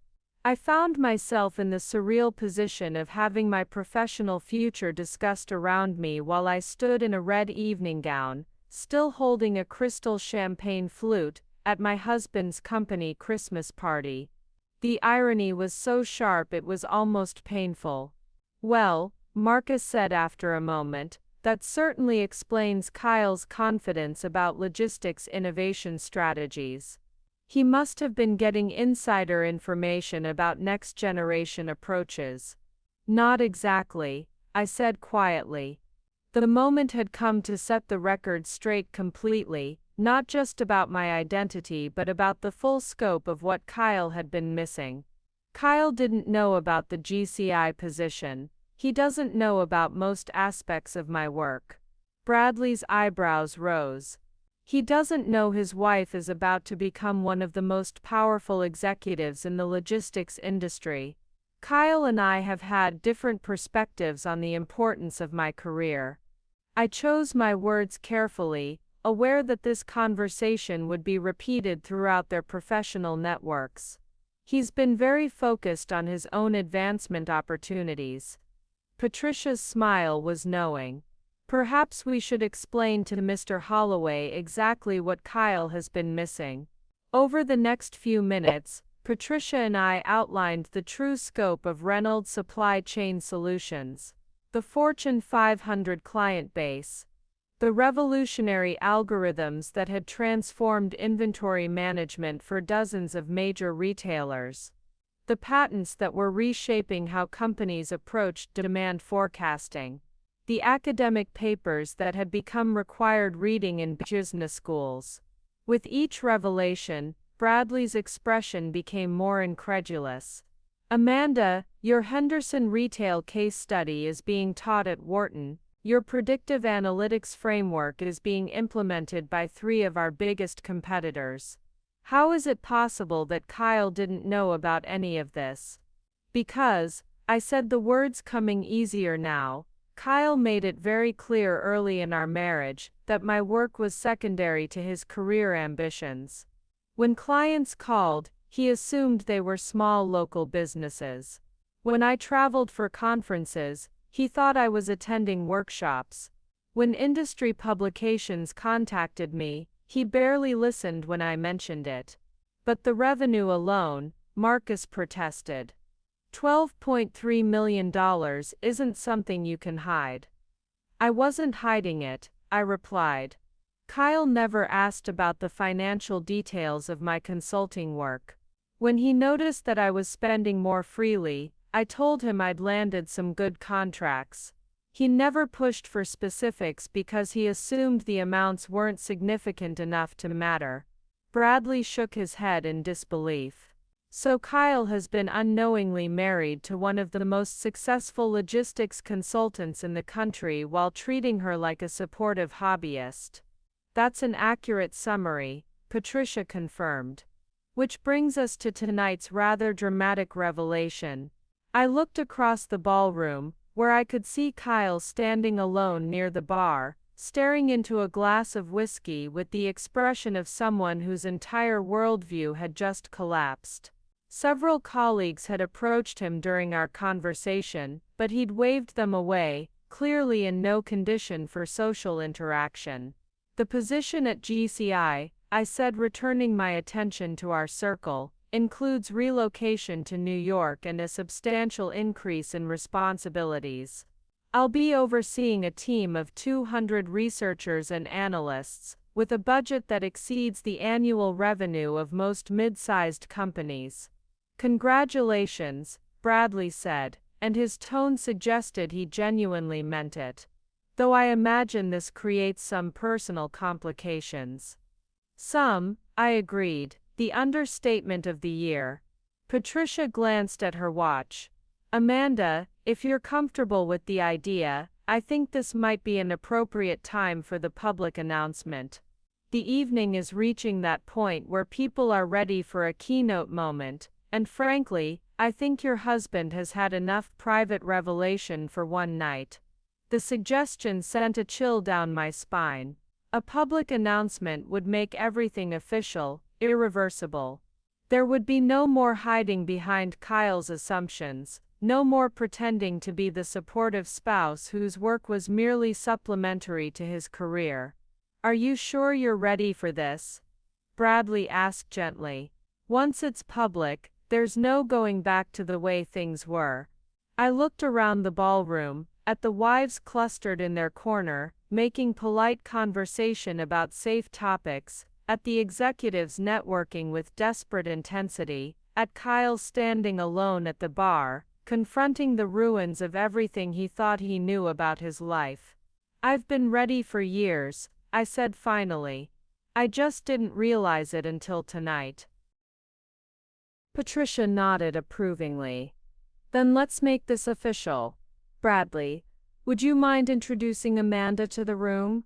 I found myself in the surreal position of having my professional future discussed around me while I stood in a red evening gown, still holding a crystal champagne flute, at my husband's company Christmas party. The irony was so sharp it was almost painful. Well, Marcus said after a moment, that certainly explains Kyle's confidence about logistics innovation strategies. He must have been getting insider information about next-generation approaches. Not exactly, I said quietly. The moment had come to set the record straight completely, not just about my identity but about the full scope of what Kyle had been missing. Kyle didn't know about the GCI position. He doesn't know about most aspects of my work. Bradley's eyebrows rose. He doesn't know his wife is about to become one of the most powerful executives in the logistics industry. Kyle and I have had different perspectives on the importance of my career. I chose my words carefully, aware that this conversation would be repeated throughout their professional networks. He's been very focused on his own advancement opportunities. Patricia's smile was knowing. Perhaps we should explain to Mr. Holloway exactly what Kyle has been missing. Over the next few minutes, Patricia and I outlined the true scope of Reynolds Supply Chain Solutions, the Fortune 500 client base, the revolutionary algorithms that had transformed inventory management for dozens of major retailers, the patents that were reshaping how companies approached demand forecasting, the academic papers that had become required reading in business schools. With each revelation, Bradley's expression became more incredulous. Amanda, your Henderson retail case study is being taught at Wharton. Your predictive analytics framework is being implemented by 3 of our biggest competitors. How is it possible that Kyle didn't know about any of this? Because, I said, the words coming easier now, Kyle made it very clear early in our marriage that my work was secondary to his career ambitions. When clients called, he assumed they were small local businesses. When I traveled for conferences, he thought I was attending workshops. When industry publications contacted me, he barely listened when I mentioned it. But the revenue alone, Marcus protested. $12.3 million isn't something you can hide. I wasn't hiding it, I replied. Kyle never asked about the financial details of my consulting work. When he noticed that I was spending more freely, I told him I'd landed some good contracts. He never pushed for specifics because he assumed the amounts weren't significant enough to matter. Bradley shook his head in disbelief. So Kyle has been unknowingly married to one of the most successful logistics consultants in the country while treating her like a supportive hobbyist. That's an accurate summary, Patricia confirmed. Which brings us to tonight's rather dramatic revelation. I looked across the ballroom, where I could see Kyle standing alone near the bar, staring into a glass of whiskey with the expression of someone whose entire worldview had just collapsed. Several colleagues had approached him during our conversation, but he'd waved them away, clearly in no condition for social interaction. The position at GCI, I said, returning my attention to our circle, includes relocation to New York and a substantial increase in responsibilities. I'll be overseeing a team of 200 researchers and analysts, with a budget that exceeds the annual revenue of most mid-sized companies. Congratulations, Bradley said, and his tone suggested he genuinely meant it. Though I imagine this creates some personal complications. Some, I agreed, the understatement of the year. Patricia glanced at her watch. Amanda, if you're comfortable with the idea, I think this might be an appropriate time for the public announcement. The evening is reaching that point where people are ready for a keynote moment, and frankly, I think your husband has had enough private revelation for one night. The suggestion sent a chill down my spine. A public announcement would make everything official, irreversible. There would be no more hiding behind Kyle's assumptions, no more pretending to be the supportive spouse whose work was merely supplementary to his career. Are you sure you're ready for this? Bradley asked gently. Once it's public, there's no going back to the way things were. I looked around the ballroom, at the wives clustered in their corner, making polite conversation about safe topics, at the executives networking with desperate intensity, at Kyle standing alone at the bar, confronting the ruins of everything he thought he knew about his life. "I've been ready for years," I said finally. "I just didn't realize it until tonight." Patricia nodded approvingly. "Then let's make this official. Bradley, would you mind introducing Amanda to the room?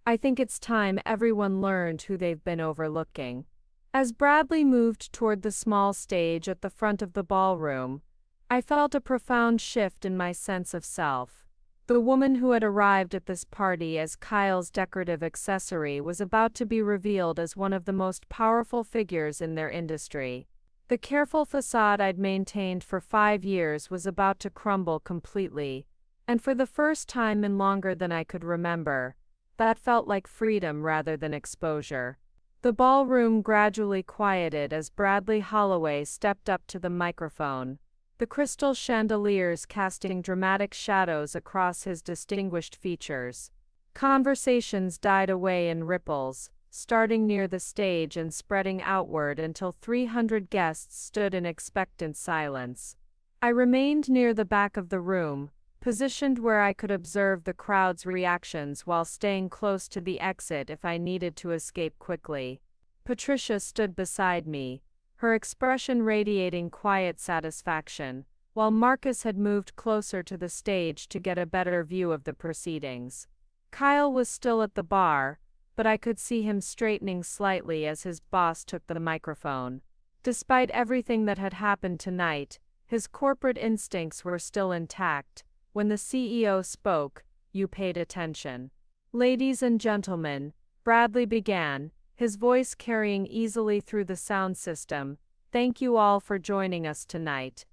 I think it's time everyone learned who they've been overlooking." As Bradley moved toward the small stage at the front of the ballroom, I felt a profound shift in my sense of self. The woman who had arrived at this party as Kyle's decorative accessory was about to be revealed as one of the most powerful figures in their industry. The careful facade I'd maintained for 5 years was about to crumble completely, and for the first time in longer than I could remember, that felt like freedom rather than exposure. The ballroom gradually quieted as Bradley Holloway stepped up to the microphone, the crystal chandeliers casting dramatic shadows across his distinguished features. Conversations died away in ripples, starting near the stage and spreading outward until 300 guests stood in expectant silence. I remained near the back of the room, positioned where I could observe the crowd's reactions while staying close to the exit if I needed to escape quickly. Patricia stood beside me, her expression radiating quiet satisfaction, while Marcus had moved closer to the stage to get a better view of the proceedings. Kyle was still at the bar, but I could see him straightening slightly as his boss took the microphone. Despite everything that had happened tonight, his corporate instincts were still intact. When the CEO spoke, you paid attention. "Ladies and gentlemen," Bradley began, his voice carrying easily through the sound system, "thank you all for joining us tonight.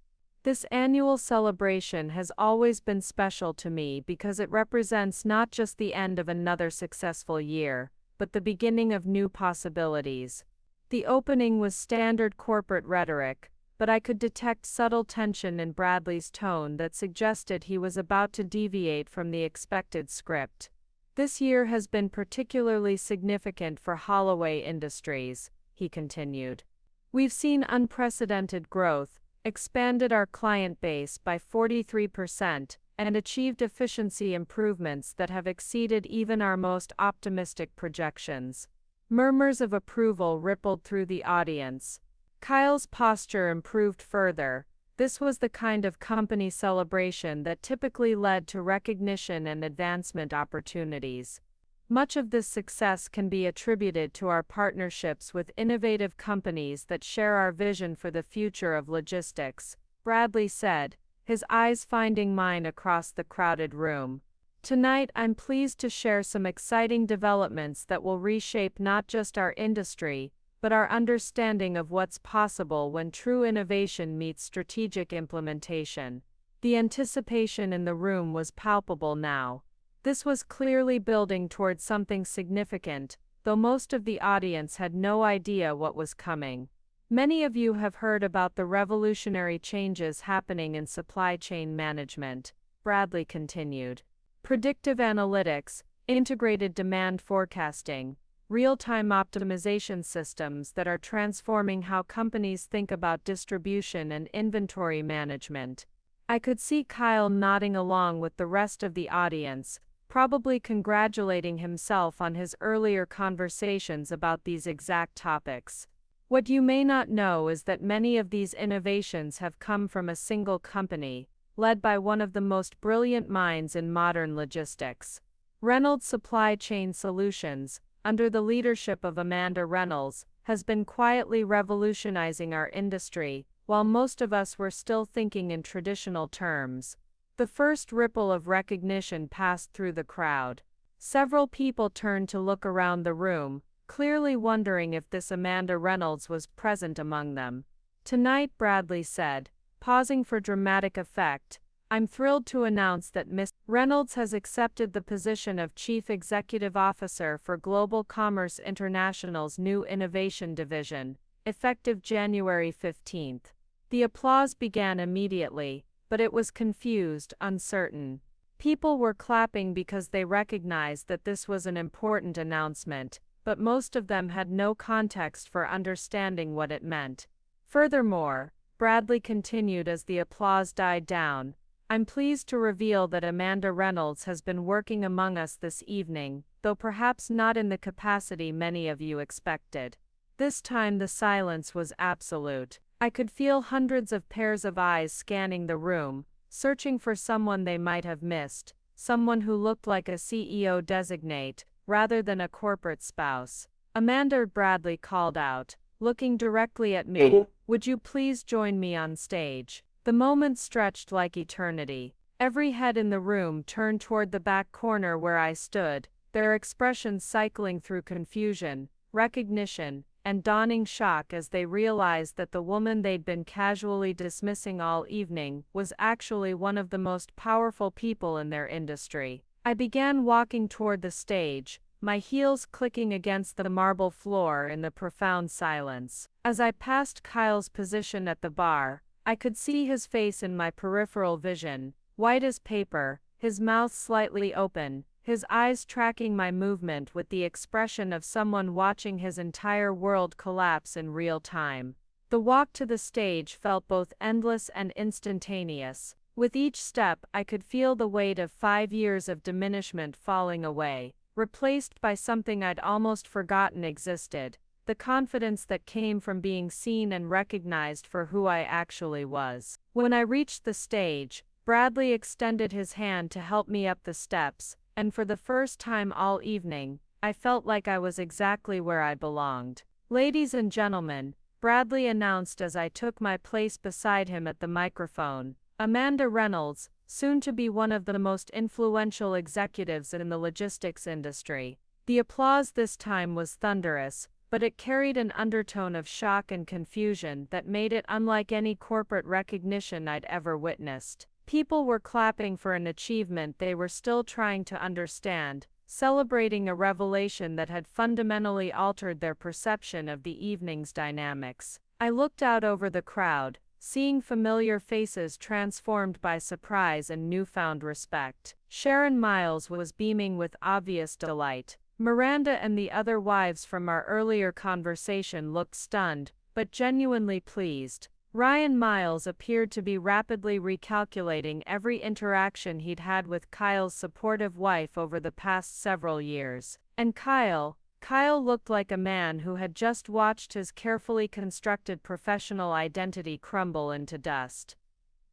This annual celebration has always been special to me because it represents not just the end of another successful year, but the beginning of new possibilities." The opening was standard corporate rhetoric, but I could detect subtle tension in Bradley's tone that suggested he was about to deviate from the expected script. "This year has been particularly significant for Holloway Industries," he continued. "We've seen unprecedented growth, expanded our client base by 43%, and achieved efficiency improvements that have exceeded even our most optimistic projections." Murmurs of approval rippled through the audience. Kyle's posture improved further. This was the kind of company celebration that typically led to recognition and advancement opportunities. "Much of this success can be attributed to our partnerships with innovative companies that share our vision for the future of logistics," Bradley said, his eyes finding mine across the crowded room. "Tonight I'm pleased to share some exciting developments that will reshape not just our industry, but our understanding of what's possible when true innovation meets strategic implementation." The anticipation in the room was palpable now. This was clearly building toward something significant, though most of the audience had no idea what was coming. "Many of you have heard about the revolutionary changes happening in supply chain management," Bradley continued. "Predictive analytics, integrated demand forecasting, real-time optimization systems that are transforming how companies think about distribution and inventory management." I could see Kyle nodding along with the rest of the audience, probably congratulating himself on his earlier conversations about these exact topics. What you may not know is that many of these innovations have come from a single company, led by one of the most brilliant minds in modern logistics. Reynolds Supply Chain Solutions, under the leadership of Amanda Reynolds, has been quietly revolutionizing our industry, while most of us were still thinking in traditional terms. The first ripple of recognition passed through the crowd. Several people turned to look around the room, clearly wondering if this Amanda Reynolds was present among them. "Tonight," Bradley said, pausing for dramatic effect, "I'm thrilled to announce that Ms. Reynolds has accepted the position of Chief Executive Officer for Global Commerce International's new Innovation Division, effective January 15th. The applause began immediately, but it was confused, uncertain. People were clapping because they recognized that this was an important announcement, but most of them had no context for understanding what it meant. Furthermore, Bradley continued as the applause died down, I'm pleased to reveal that Amanda Reynolds has been working among us this evening, though perhaps not in the capacity many of you expected. This time the silence was absolute. I could feel hundreds of pairs of eyes scanning the room, searching for someone they might have missed, someone who looked like a CEO designate, rather than a corporate spouse. Amanda Bradley called out, looking directly at me, would you please join me on stage? The moment stretched like eternity. Every head in the room turned toward the back corner where I stood, their expressions cycling through confusion, recognition, and dawning shock as they realized that the woman they'd been casually dismissing all evening was actually one of the most powerful people in their industry. I began walking toward the stage, my heels clicking against the marble floor in the profound silence. As I passed Kyle's position at the bar, I could see his face in my peripheral vision, white as paper, his mouth slightly open, his eyes tracking my movement with the expression of someone watching his entire world collapse in real time. The walk to the stage felt both endless and instantaneous. With each step, I could feel the weight of 5 years of diminishment falling away, replaced by something I'd almost forgotten existed, the confidence that came from being seen and recognized for who I actually was. When I reached the stage, Bradley extended his hand to help me up the steps, and for the first time all evening, I felt like I was exactly where I belonged. Ladies and gentlemen, Bradley announced as I took my place beside him at the microphone, Amanda Reynolds, soon to be one of the most influential executives in the logistics industry. The applause this time was thunderous, but it carried an undertone of shock and confusion that made it unlike any corporate recognition I'd ever witnessed. People were clapping for an achievement they were still trying to understand, celebrating a revelation that had fundamentally altered their perception of the evening's dynamics. I looked out over the crowd, seeing familiar faces transformed by surprise and newfound respect. Sharon Miles was beaming with obvious delight. Miranda and the other wives from our earlier conversation looked stunned, but genuinely pleased. Ryan Miles appeared to be rapidly recalculating every interaction he'd had with Kyle's supportive wife over the past several years. And Kyle looked like a man who had just watched his carefully constructed professional identity crumble into dust.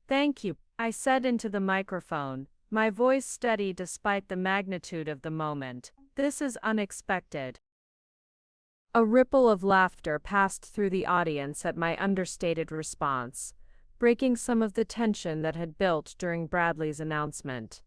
Thank you, I said into the microphone, my voice steady despite the magnitude of the moment. This is unexpected. A ripple of laughter passed through the audience at my understated response, breaking some of the tension that had built during Bradley's announcement.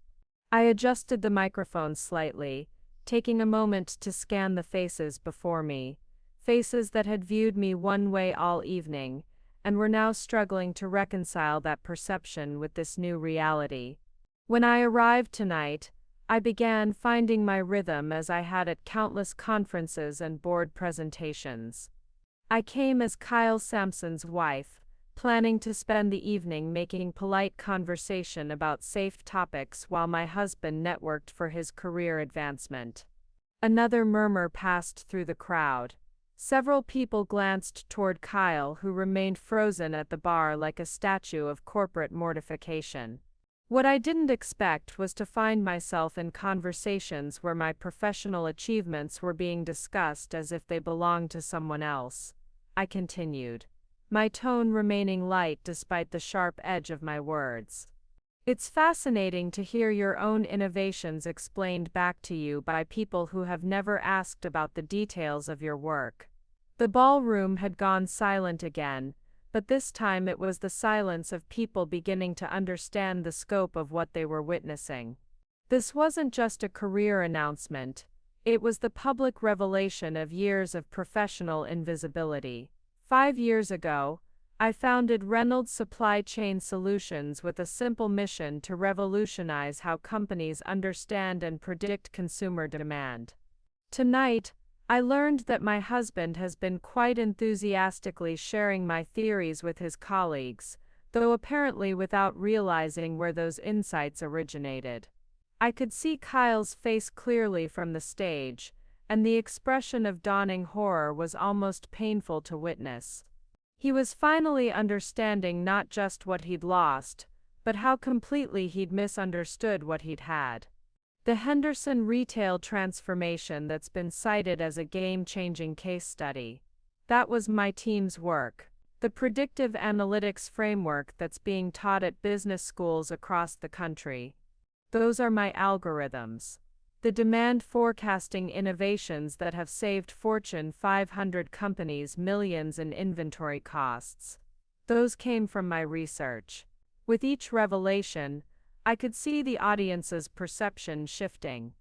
I adjusted the microphone slightly, taking a moment to scan the faces before me, faces that had viewed me one way all evening, and were now struggling to reconcile that perception with this new reality. When I arrived tonight, I began finding my rhythm as I had at countless conferences and board presentations. I came as Kyle Sampson's wife, planning to spend the evening making polite conversation about safe topics while my husband networked for his career advancement. Another murmur passed through the crowd. Several people glanced toward Kyle, who remained frozen at the bar like a statue of corporate mortification. What I didn't expect was to find myself in conversations where my professional achievements were being discussed as if they belonged to someone else. I continued, my tone remaining light despite the sharp edge of my words. It's fascinating to hear your own innovations explained back to you by people who have never asked about the details of your work. The ballroom had gone silent again, but this time it was the silence of people beginning to understand the scope of what they were witnessing. This wasn't just a career announcement, it was the public revelation of years of professional invisibility. 5 years ago, I founded Reynolds Supply Chain Solutions with a simple mission to revolutionize how companies understand and predict consumer demand. Tonight, I learned that my husband has been quite enthusiastically sharing my theories with his colleagues, though apparently without realizing where those insights originated. I could see Kyle's face clearly from the stage, and the expression of dawning horror was almost painful to witness. He was finally understanding not just what he'd lost, but how completely he'd misunderstood what he'd had. The Henderson retail transformation that's been cited as a game-changing case study. That was my team's work. The predictive analytics framework that's being taught at business schools across the country. Those are my algorithms. The demand forecasting innovations that have saved Fortune 500 companies millions in inventory costs. Those came from my research. With each revelation, I could see the audience's perception shifting.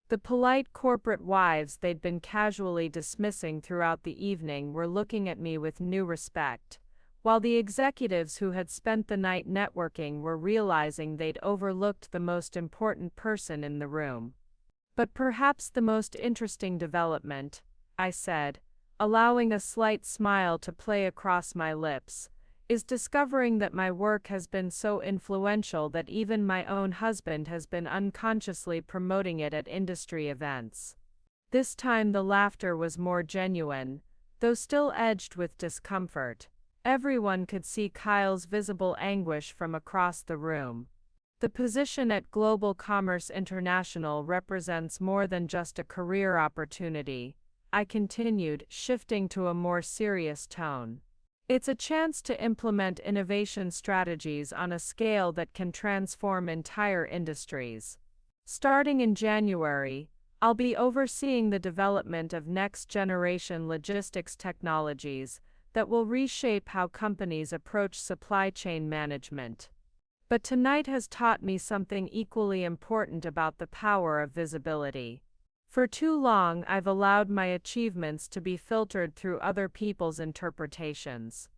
The polite corporate wives they'd been casually dismissing throughout the evening were looking at me with new respect, while the executives who had spent the night networking were realizing they'd overlooked the most important person in the room. But perhaps the most interesting development, I said, allowing a slight smile to play across my lips, is discovering that my work has been so influential that even my own husband has been unconsciously promoting it at industry events. This time the laughter was more genuine, though still edged with discomfort. Everyone could see Kyle's visible anguish from across the room. The position at Global Commerce International represents more than just a career opportunity, I continued, shifting to a more serious tone. It's a chance to implement innovation strategies on a scale that can transform entire industries. Starting in January, I'll be overseeing the development of next-generation logistics technologies that will reshape how companies approach supply chain management. But tonight has taught me something equally important about the power of visibility. For too long, I've allowed my achievements to be filtered through other people's interpretations.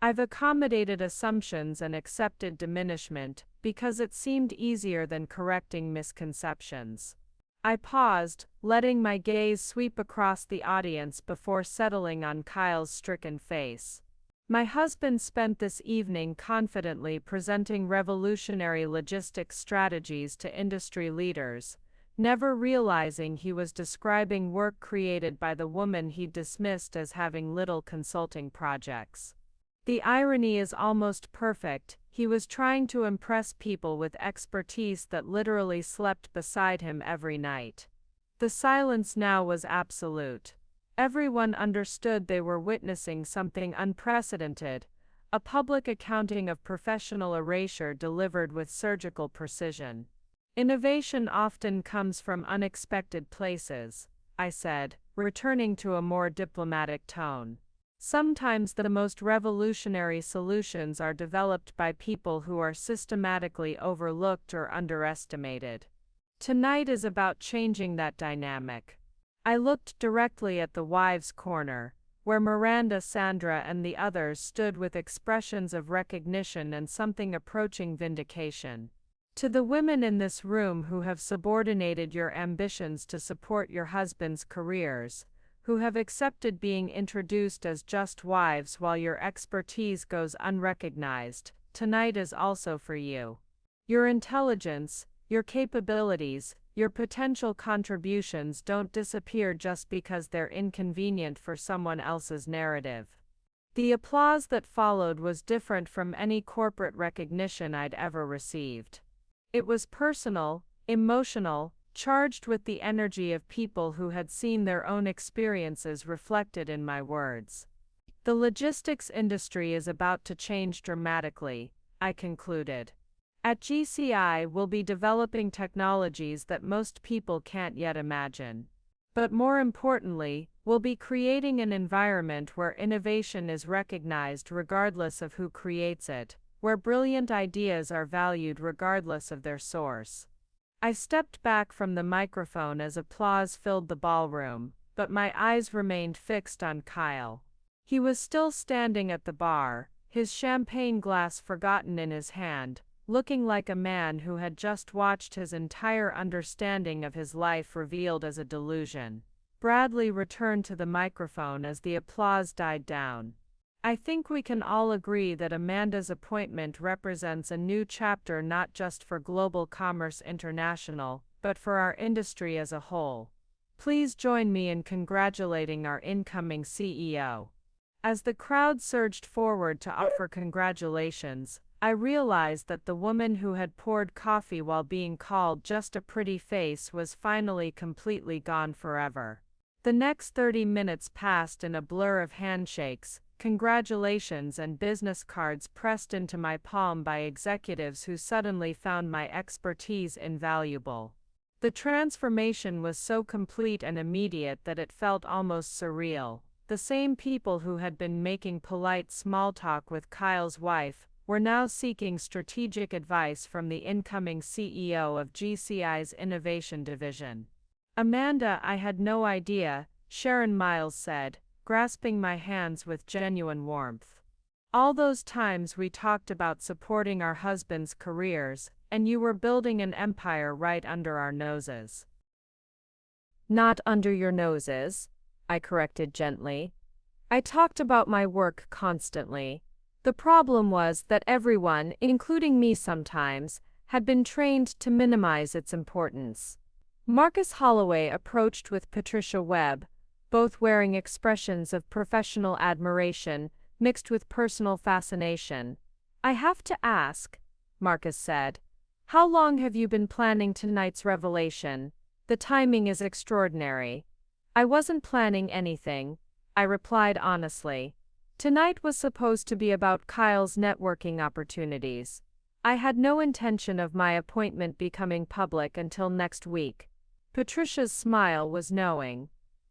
I've accommodated assumptions and accepted diminishment because it seemed easier than correcting misconceptions. I paused, letting my gaze sweep across the audience before settling on Kyle's stricken face. My husband spent this evening confidently presenting revolutionary logistics strategies to industry leaders, never realizing he was describing work created by the woman he dismissed as having little consulting projects. The irony is almost perfect. He was trying to impress people with expertise that literally slept beside him every night. The silence now was absolute. Everyone understood they were witnessing something unprecedented, a public accounting of professional erasure delivered with surgical precision. Innovation often comes from unexpected places, I said, returning to a more diplomatic tone. Sometimes the most revolutionary solutions are developed by people who are systematically overlooked or underestimated. Tonight is about changing that dynamic. I looked directly at the wives' corner, where Miranda, Sandra, and the others stood with expressions of recognition and something approaching vindication. To the women in this room who have subordinated your ambitions to support your husband's careers, who have accepted being introduced as just wives while your expertise goes unrecognized, tonight is also for you. Your intelligence, your capabilities, your potential contributions don't disappear just because they're inconvenient for someone else's narrative. The applause that followed was different from any corporate recognition I'd ever received. It was personal, emotional, charged with the energy of people who had seen their own experiences reflected in my words. The logistics industry is about to change dramatically, I concluded. At GCI, we'll be developing technologies that most people can't yet imagine. But more importantly, we'll be creating an environment where innovation is recognized regardless of who creates it, where brilliant ideas are valued regardless of their source. I stepped back from the microphone as applause filled the ballroom, but my eyes remained fixed on Kyle. He was still standing at the bar, his champagne glass forgotten in his hand, looking like a man who had just watched his entire understanding of his life revealed as a delusion. Bradley returned to the microphone as the applause died down. I think we can all agree that Amanda's appointment represents a new chapter not just for Global Commerce International, but for our industry as a whole. Please join me in congratulating our incoming CEO. As the crowd surged forward to offer congratulations, I realized that the woman who had poured coffee while being called just a pretty face was finally completely gone forever. The next 30 minutes passed in a blur of handshakes, congratulations, and business cards pressed into my palm by executives who suddenly found my expertise invaluable. The transformation was so complete and immediate that it felt almost surreal. The same people who had been making polite small talk with Kyle's wife were now seeking strategic advice from the incoming CEO of GCI's Innovation Division. Amanda, I had no idea, Sharon Miles said, grasping my hands with genuine warmth. All those times we talked about supporting our husbands' careers, and you were building an empire right under our noses. Not under your noses, I corrected gently. I talked about my work constantly. The problem was that everyone, including me sometimes, had been trained to minimize its importance. Marcus Holloway approached with Patricia Webb, both wearing expressions of professional admiration mixed with personal fascination. I have to ask, Marcus said, how long have you been planning tonight's revelation? The timing is extraordinary. I wasn't planning anything, I replied honestly. Tonight was supposed to be about Kyle's networking opportunities. I had no intention of my appointment becoming public until next week. Patricia's smile was knowing.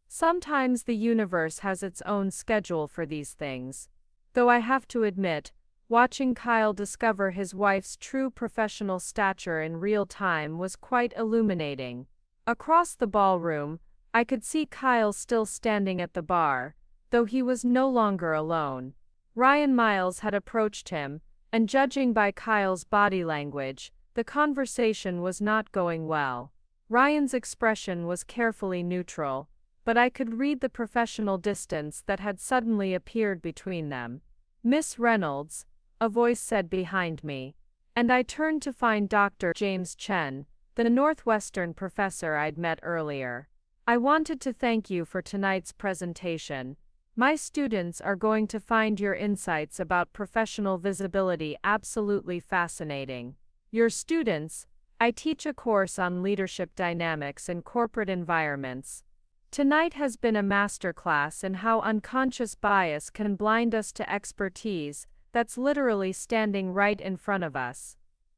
Sometimes the universe has its own schedule for these things. Though I have to admit, watching Kyle discover his wife's true professional stature in real time was quite illuminating. Across the ballroom, I could see Kyle still standing at the bar, though he was no longer alone. Ryan Miles had approached him, and judging by Kyle's body language, the conversation was not going well. Ryan's expression was carefully neutral, but I could read the professional distance that had suddenly appeared between them. Miss Reynolds, a voice said behind me, and I turned to find Dr. James Chen, the Northwestern professor I'd met earlier. I wanted to thank you for tonight's presentation. My students are going to find your insights about professional visibility absolutely fascinating. Your students? I teach a course on leadership dynamics in corporate environments. Tonight has been a masterclass in how unconscious bias can blind us to expertise that's literally standing right in front of us.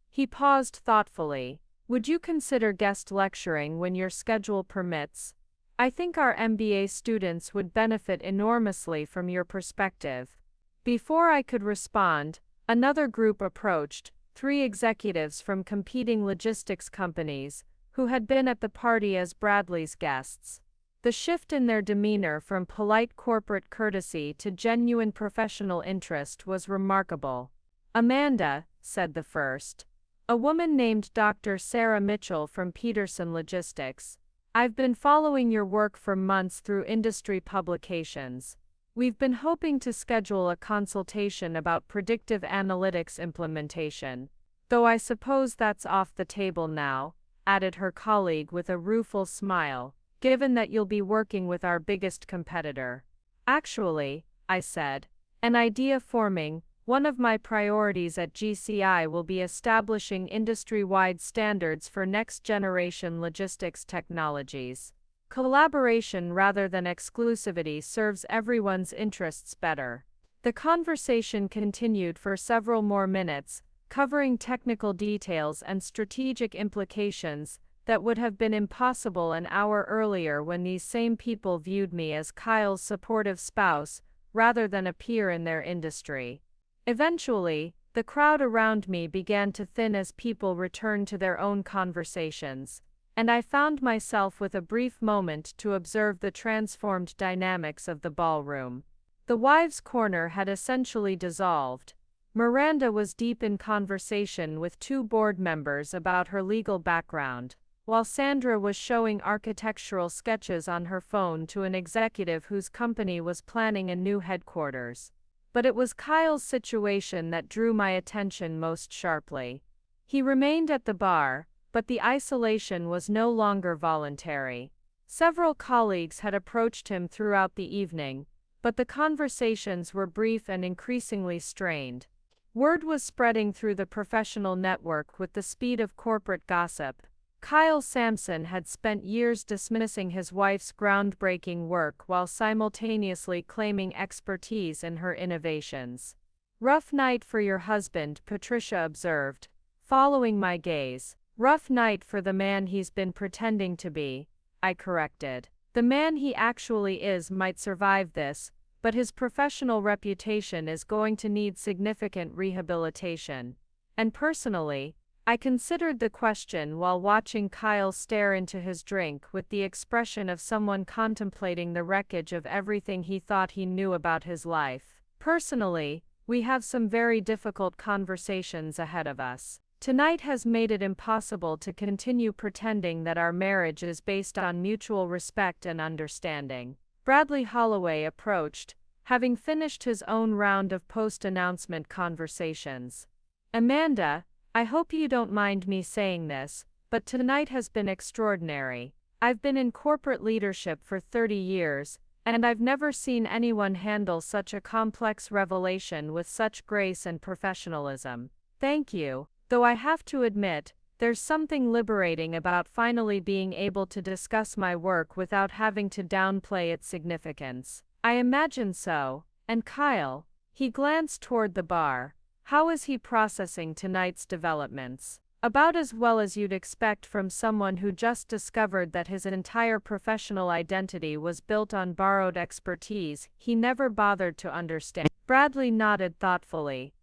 He paused thoughtfully. Would you consider guest lecturing when your schedule permits? I think our MBA students would benefit enormously from your perspective. Before I could respond, another group approached, 3 executives from competing logistics companies, who had been at the party as Bradley's guests. The shift in their demeanor from polite corporate courtesy to genuine professional interest was remarkable. Amanda, said the first, a woman named Dr. Sarah Mitchell from Peterson Logistics, I've been following your work for months through industry publications. We've been hoping to schedule a consultation about predictive analytics implementation, though I suppose that's off the table now, added her colleague with a rueful smile, given that you'll be working with our biggest competitor. Actually, I said, an idea forming, one of my priorities at GCI will be establishing industry-wide standards for next-generation logistics technologies. Collaboration rather than exclusivity serves everyone's interests better. The conversation continued for several more minutes, covering technical details and strategic implications that would have been impossible an hour earlier when these same people viewed me as Kyle's supportive spouse rather than a peer in their industry. Eventually, the crowd around me began to thin as people returned to their own conversations, and I found myself with a brief moment to observe the transformed dynamics of the ballroom. The wives' corner had essentially dissolved. Miranda was deep in conversation with 2 board members about her legal background, while Sandra was showing architectural sketches on her phone to an executive whose company was planning a new headquarters. But it was Kyle's situation that drew my attention most sharply. He remained at the bar, but the isolation was no longer voluntary. Several colleagues had approached him throughout the evening, but the conversations were brief and increasingly strained. Word was spreading through the professional network with the speed of corporate gossip. Kyle Sampson had spent years dismissing his wife's groundbreaking work while simultaneously claiming expertise in her innovations. "Rough night for your husband," Patricia observed, following my gaze. "Rough night for the man he's been pretending to be," I corrected. "The man he actually is might survive this, but his professional reputation is going to need significant rehabilitation." And personally, I considered the question while watching Kyle stare into his drink with the expression of someone contemplating the wreckage of everything he thought he knew about his life. Personally, we have some very difficult conversations ahead of us. Tonight has made it impossible to continue pretending that our marriage is based on mutual respect and understanding. Bradley Holloway approached, having finished his own round of post-announcement conversations. "Amanda, I hope you don't mind me saying this, but tonight has been extraordinary. I've been in corporate leadership for 30 years, and I've never seen anyone handle such a complex revelation with such grace and professionalism. Thank you, though I have to admit, there's something liberating about finally being able to discuss my work without having to downplay its significance." "I imagine so. And Kyle," he glanced toward the bar, "how is he processing tonight's developments?" "About as well as you'd expect from someone who just discovered that his entire professional identity was built on borrowed expertise he never bothered to understand." Bradley nodded thoughtfully.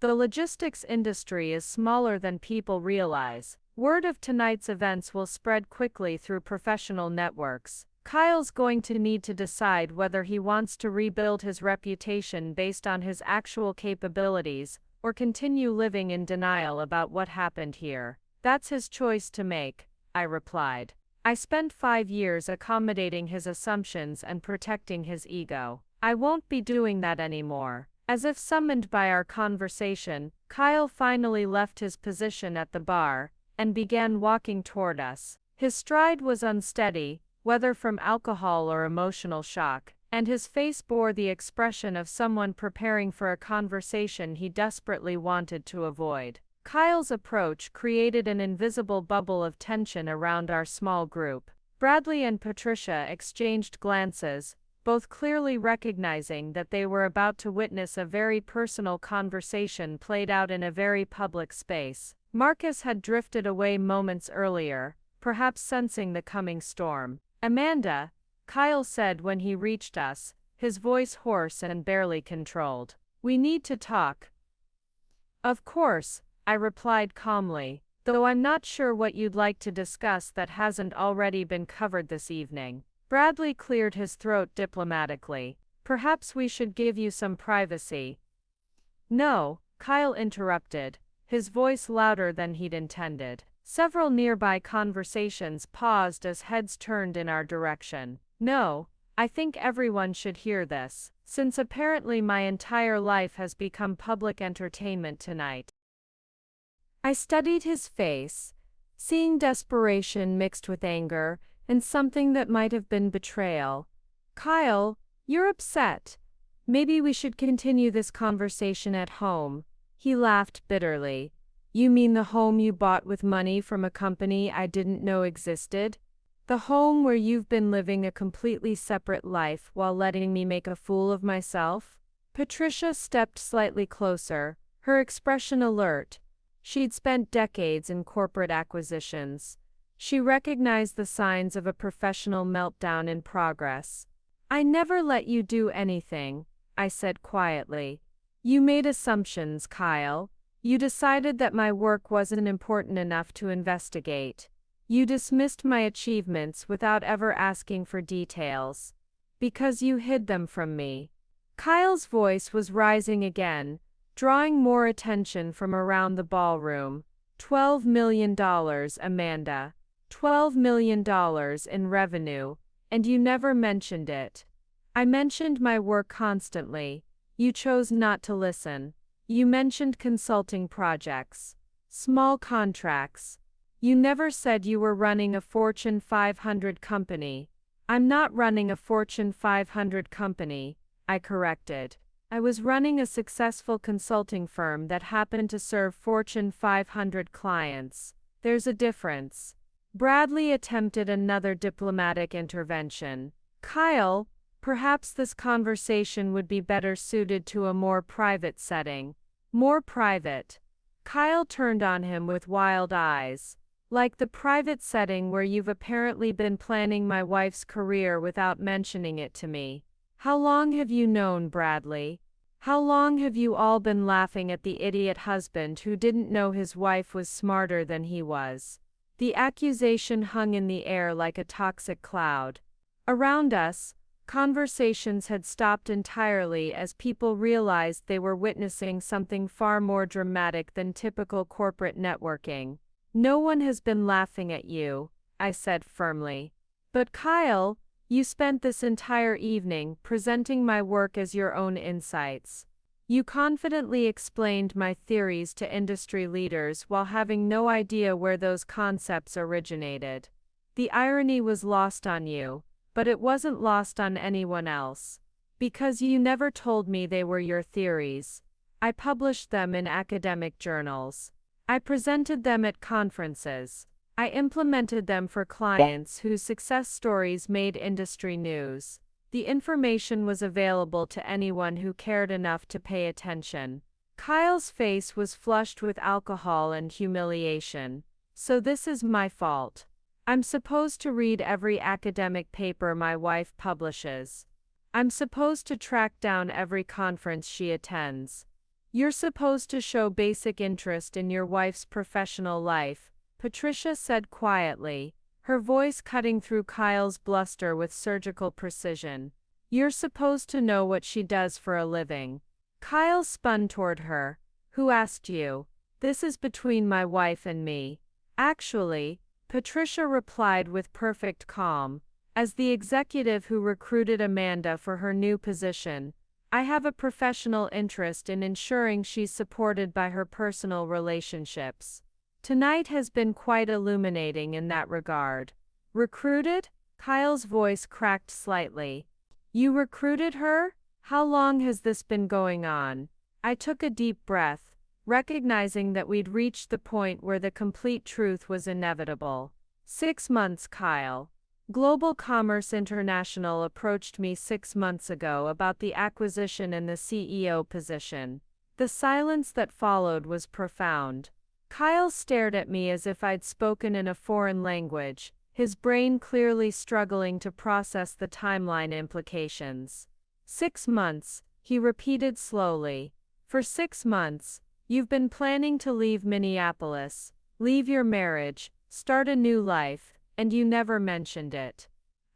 "The logistics industry is smaller than people realize. Word of tonight's events will spread quickly through professional networks. Kyle's going to need to decide whether he wants to rebuild his reputation based on his actual capabilities, or continue living in denial about what happened here. That's his choice to make," I replied. "I spent 5 years accommodating his assumptions and protecting his ego. I won't be doing that anymore." As if summoned by our conversation, Kyle finally left his position at the bar and began walking toward us. His stride was unsteady, whether from alcohol or emotional shock, and his face bore the expression of someone preparing for a conversation he desperately wanted to avoid. Kyle's approach created an invisible bubble of tension around our small group. Bradley and Patricia exchanged glances, both clearly recognizing that they were about to witness a very personal conversation played out in a very public space. Marcus had drifted away moments earlier, perhaps sensing the coming storm. "Amanda," Kyle said when he reached us, his voice hoarse and barely controlled. "We need to talk." "Of course," I replied calmly, "though I'm not sure what you'd like to discuss that hasn't already been covered this evening." Bradley cleared his throat diplomatically. "Perhaps we should give you some privacy." "No," Kyle interrupted, his voice louder than he'd intended. Several nearby conversations paused as heads turned in our direction. "No, I think everyone should hear this, since apparently my entire life has become public entertainment tonight." I studied his face, seeing desperation mixed with anger, and something that might have been betrayal. "Kyle, you're upset. Maybe we should continue this conversation at home." He laughed bitterly. "You mean the home you bought with money from a company I didn't know existed? The home where you've been living a completely separate life while letting me make a fool of myself?" Patricia stepped slightly closer, her expression alert. She'd spent decades in corporate acquisitions. She recognized the signs of a professional meltdown in progress. "I never let you do anything," I said quietly. "You made assumptions, Kyle. You decided that my work wasn't important enough to investigate. You dismissed my achievements without ever asking for details. Because you hid them from me." Kyle's voice was rising again, drawing more attention from around the ballroom. $12 million, Amanda. $12 million in revenue, and you never mentioned it. I mentioned my work constantly. You chose not to listen. You mentioned consulting projects, small contracts. You never said you were running a Fortune 500 company. I'm not running a Fortune 500 company, I corrected. I was running a successful consulting firm that happened to serve Fortune 500 clients. There's a difference. Bradley attempted another diplomatic intervention. Kyle, perhaps this conversation would be better suited to a more private setting. More private. Kyle turned on him with wild eyes. Like the private setting where you've apparently been planning my wife's career without mentioning it to me. How long have you known Bradley? How long have you all been laughing at the idiot husband who didn't know his wife was smarter than he was? The accusation hung in the air like a toxic cloud. Around us, conversations had stopped entirely as people realized they were witnessing something far more dramatic than typical corporate networking. No one has been laughing at you, I said firmly. But Kyle, you spent this entire evening presenting my work as your own insights. You confidently explained my theories to industry leaders while having no idea where those concepts originated. The irony was lost on you, but it wasn't lost on anyone else. Because you never told me they were your theories. I published them in academic journals. I presented them at conferences. I implemented them for clients whose success stories made industry news. The information was available to anyone who cared enough to pay attention. Kyle's face was flushed with alcohol and humiliation. So this is my fault. I'm supposed to read every academic paper my wife publishes. I'm supposed to track down every conference she attends. You're supposed to show basic interest in your wife's professional life, Patricia said quietly, her voice cutting through Kyle's bluster with surgical precision. You're supposed to know what she does for a living. Kyle spun toward her. Who asked you? This is between my wife and me. Actually, Patricia replied with perfect calm. As the executive who recruited Amanda for her new position, I have a professional interest in ensuring she's supported by her personal relationships. Tonight has been quite illuminating in that regard. Recruited? Kyle's voice cracked slightly. You recruited her? How long has this been going on? I took a deep breath, recognizing that we'd reached the point where the complete truth was inevitable. 6 months, Kyle. Global Commerce International approached me 6 months ago about the acquisition and the CEO position. The silence that followed was profound. Kyle stared at me as if I'd spoken in a foreign language, his brain clearly struggling to process the timeline implications. 6 months, he repeated slowly. For 6 months, you've been planning to leave Minneapolis, leave your marriage, start a new life, and you never mentioned it.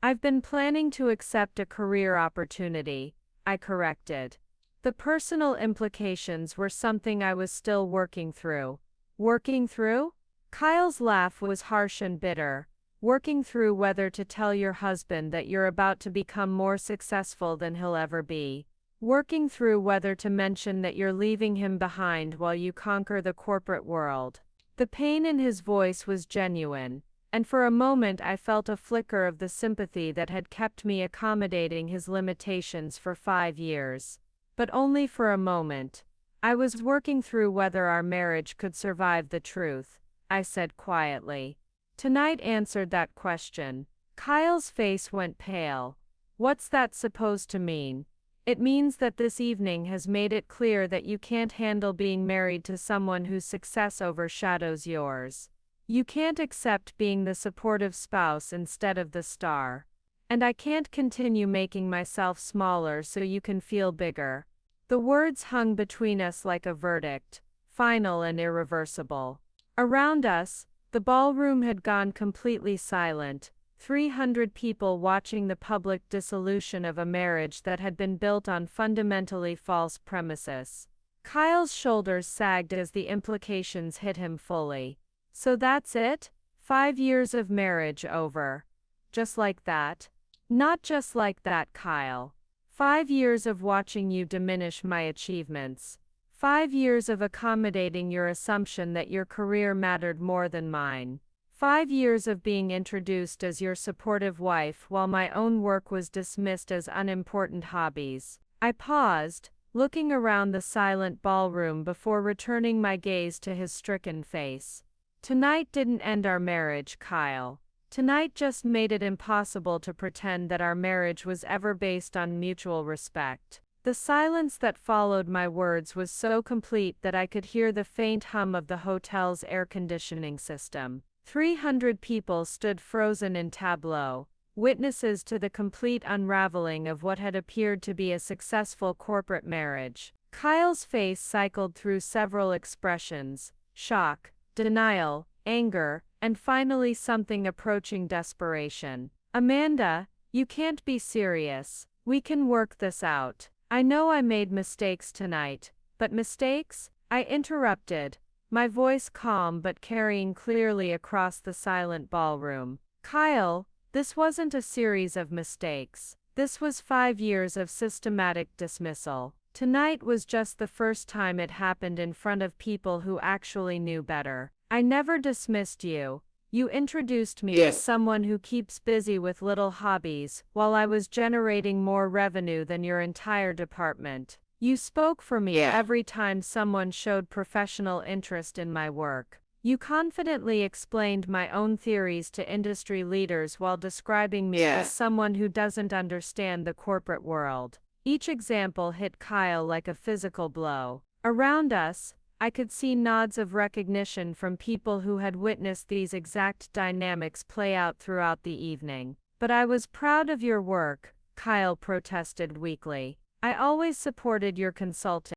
I've been planning to accept a career opportunity, I corrected. The personal implications were something I was still working through. Working through? Kyle's laugh was harsh and bitter. Working through whether to tell your husband that you're about to become more successful than he'll ever be. Working through whether to mention that you're leaving him behind while you conquer the corporate world. The pain in his voice was genuine, and for a moment I felt a flicker of the sympathy that had kept me accommodating his limitations for 5 years. But only for a moment. I was working through whether our marriage could survive the truth, I said quietly. Tonight answered that question. Kyle's face went pale. What's that supposed to mean? It means that this evening has made it clear that you can't handle being married to someone whose success overshadows yours. You can't accept being the supportive spouse instead of the star. And I can't continue making myself smaller so you can feel bigger. The words hung between us like a verdict, final and irreversible. Around us, the ballroom had gone completely silent, 300 people watching the public dissolution of a marriage that had been built on fundamentally false premises. Kyle's shoulders sagged as the implications hit him fully. So that's it? 5 years of marriage over. Just like that? Not just like that, Kyle. 5 years of watching you diminish my achievements. 5 years of accommodating your assumption that your career mattered more than mine. 5 years of being introduced as your supportive wife while my own work was dismissed as unimportant hobbies. I paused, looking around the silent ballroom before returning my gaze to his stricken face. Tonight didn't end our marriage, Kyle. Tonight just made it impossible to pretend that our marriage was ever based on mutual respect. The silence that followed my words was so complete that I could hear the faint hum of the hotel's air conditioning system. 300 people stood frozen in tableau, witnesses to the complete unraveling of what had appeared to be a successful corporate marriage. Kyle's face cycled through several expressions: shock, denial, anger, and finally something approaching desperation. Amanda, you can't be serious. We can work this out. I know I made mistakes tonight, but mistakes? I interrupted, my voice calm but carrying clearly across the silent ballroom. Kyle, this wasn't a series of mistakes. This was 5 years of systematic dismissal. Tonight was just the first time it happened in front of people who actually knew better. I never dismissed you. You introduced me as someone who keeps busy with little hobbies, while I was generating more revenue than your entire department. You spoke for me every time someone showed professional interest in my work. You confidently explained my own theories to industry leaders while describing me as someone who doesn't understand the corporate world. Each example hit Kyle like a physical blow. Around us, I could see nods of recognition from people who had witnessed these exact dynamics play out throughout the evening. But I was proud of your work, Kyle protested weakly. I always supported your consulting.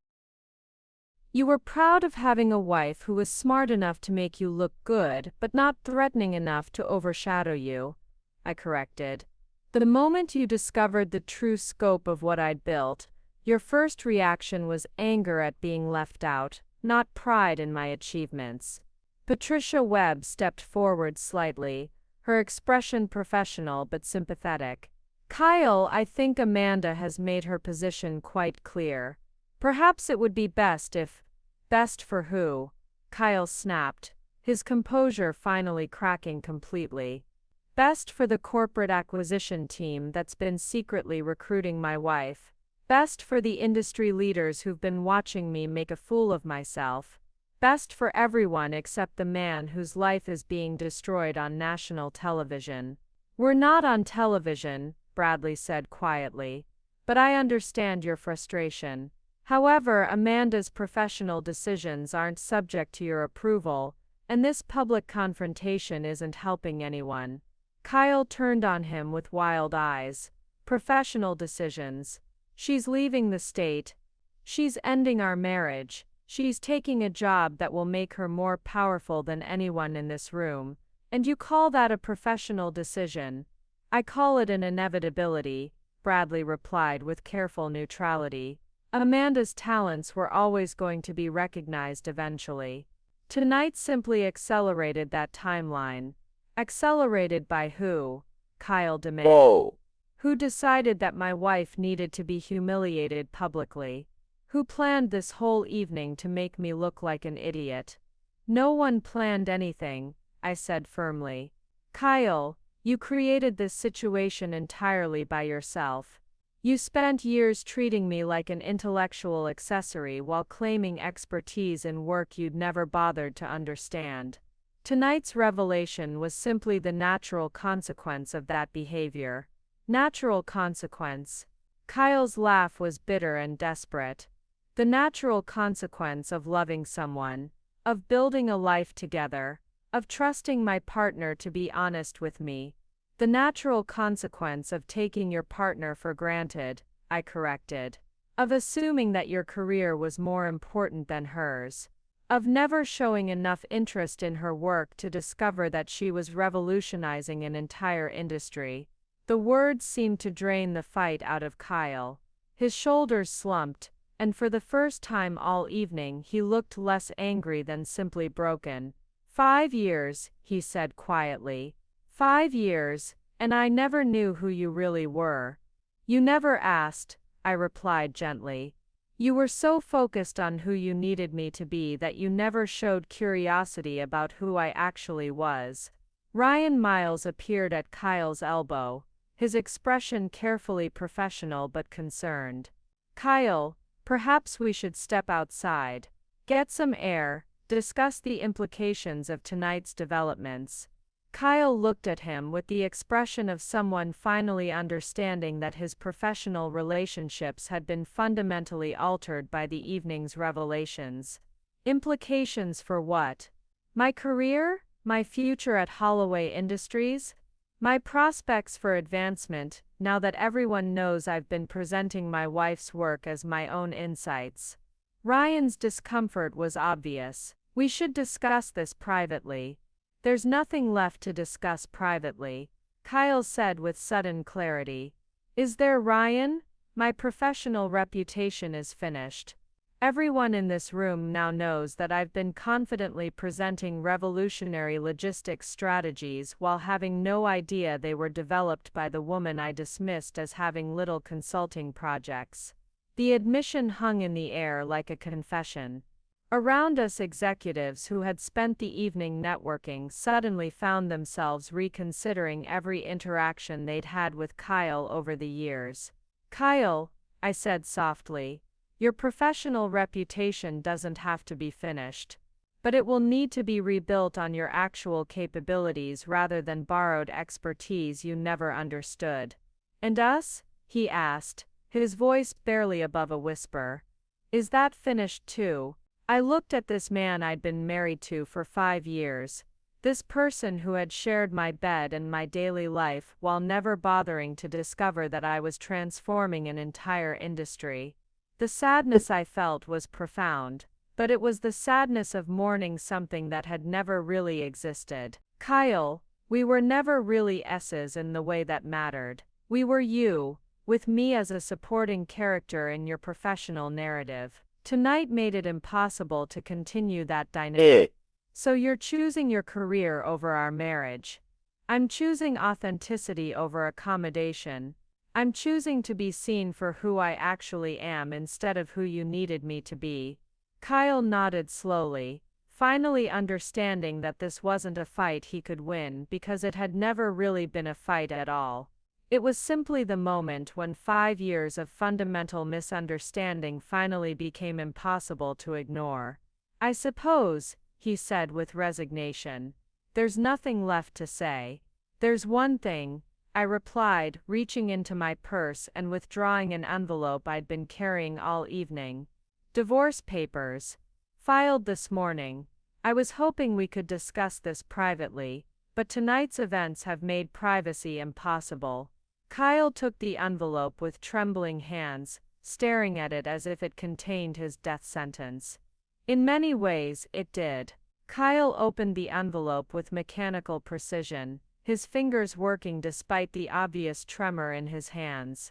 You were proud of having a wife who was smart enough to make you look good, but not threatening enough to overshadow you, I corrected. The moment you discovered the true scope of what I'd built, your first reaction was anger at being left out, not pride in my achievements. Patricia Webb stepped forward slightly, her expression professional but sympathetic. Kyle, I think Amanda has made her position quite clear. Perhaps it would be best if— Best for who? Kyle snapped, his composure finally cracking completely. Best for the corporate acquisition team that's been secretly recruiting my wife. Best for the industry leaders who've been watching me make a fool of myself. Best for everyone except the man whose life is being destroyed on national television. We're not on television, Bradley said quietly, but I understand your frustration. However, Amanda's professional decisions aren't subject to your approval, and this public confrontation isn't helping anyone. Kyle turned on him with wild eyes. Professional decisions. She's leaving the state. She's ending our marriage. She's taking a job that will make her more powerful than anyone in this room. And you call that a professional decision? I call it an inevitability, Bradley replied with careful neutrality. Amanda's talents were always going to be recognized eventually. Tonight simply accelerated that timeline. Accelerated by who? Kyle demanded. Whoa. Who decided that my wife needed to be humiliated publicly? Who planned this whole evening to make me look like an idiot? No one planned anything, I said firmly. Kyle, you created this situation entirely by yourself. You spent years treating me like an intellectual accessory while claiming expertise in work you'd never bothered to understand. Tonight's revelation was simply the natural consequence of that behavior. Natural consequence. Kyle's laugh was bitter and desperate. The natural consequence of loving someone, of building a life together, of trusting my partner to be honest with me. The natural consequence of taking your partner for granted, I corrected. Of assuming that your career was more important than hers. Of never showing enough interest in her work to discover that she was revolutionizing an entire industry. The words seemed to drain the fight out of Kyle. His shoulders slumped, and for the first time all evening he looked less angry than simply broken. 5 years, he said quietly. 5 years, and I never knew who you really were. You never asked, I replied gently. You were so focused on who you needed me to be that you never showed curiosity about who I actually was. Ryan Miles appeared at Kyle's elbow, his expression carefully professional but concerned. Kyle, perhaps we should step outside, get some air, discuss the implications of tonight's developments. Kyle looked at him with the expression of someone finally understanding that his professional relationships had been fundamentally altered by the evening's revelations. Implications for what? My career? My future at Holloway Industries? My prospects for advancement, now that everyone knows I've been presenting my wife's work as my own insights. Ryan's discomfort was obvious. We should discuss this privately. There's nothing left to discuss privately, Kyle said with sudden clarity. Is there, Ryan? My professional reputation is finished. Everyone in this room now knows that I've been confidently presenting revolutionary logistics strategies while having no idea they were developed by the woman I dismissed as having little consulting projects. The admission hung in the air like a confession. Around us, executives who had spent the evening networking suddenly found themselves reconsidering every interaction they'd had with Kyle over the years. Kyle, I said softly, your professional reputation doesn't have to be finished, but it will need to be rebuilt on your actual capabilities rather than borrowed expertise you never understood. And us? He asked, his voice barely above a whisper. Is that finished too? I looked at this man I'd been married to for 5 years, this person who had shared my bed and my daily life while never bothering to discover that I was transforming an entire industry. The sadness I felt was profound, but it was the sadness of mourning something that had never really existed. Kyle, we were never really S's in the way that mattered. We were you, with me as a supporting character in your professional narrative. Tonight made it impossible to continue that dynamic. So you're choosing your career over our marriage. I'm choosing authenticity over accommodation. I'm choosing to be seen for who I actually am instead of who you needed me to be. Kyle nodded slowly, finally understanding that this wasn't a fight he could win because it had never really been a fight at all. It was simply the moment when 5 years of fundamental misunderstanding finally became impossible to ignore. I suppose, he said with resignation, there's nothing left to say. There's one thing, I replied, reaching into my purse and withdrawing an envelope I'd been carrying all evening. Divorce papers. Filed this morning. I was hoping we could discuss this privately, but tonight's events have made privacy impossible. Kyle took the envelope with trembling hands, staring at it as if it contained his death sentence. In many ways, it did. Kyle opened the envelope with mechanical precision, his fingers working despite the obvious tremor in his hands.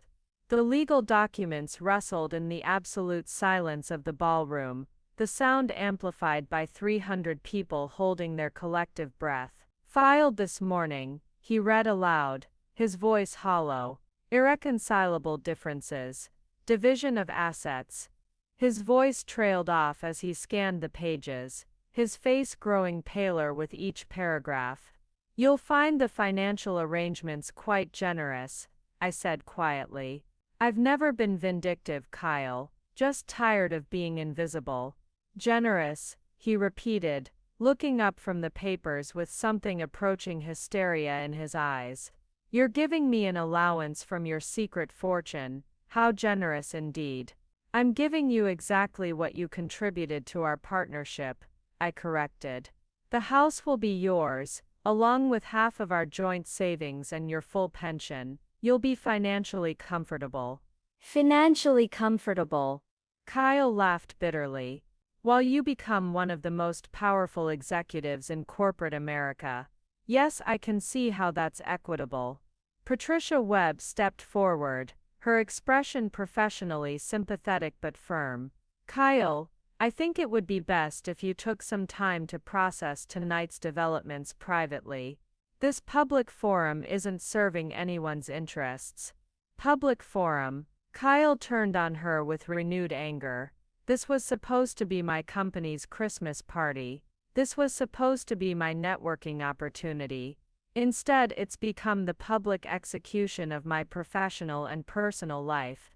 The legal documents rustled in the absolute silence of the ballroom, the sound amplified by 300 people holding their collective breath. Filed this morning, he read aloud, his voice hollow. Irreconcilable differences. Division of assets. His voice trailed off as he scanned the pages, his face growing paler with each paragraph. You'll find the financial arrangements quite generous, I said quietly. I've never been vindictive, Kyle, just tired of being invisible. Generous, he repeated, looking up from the papers with something approaching hysteria in his eyes. You're giving me an allowance from your secret fortune. How generous indeed. I'm giving you exactly what you contributed to our partnership, I corrected. The house will be yours, along with half of our joint savings and your full pension. You'll be financially comfortable. Financially comfortable. Kyle laughed bitterly. While you become one of the most powerful executives in corporate America. Yes, I can see how that's equitable. Patricia Webb stepped forward, her expression professionally sympathetic but firm. Kyle, I think it would be best if you took some time to process tonight's developments privately. This public forum isn't serving anyone's interests. Public forum. Kyle turned on her with renewed anger. This was supposed to be my company's Christmas party. This was supposed to be my networking opportunity. Instead, it's become the public execution of my professional and personal life.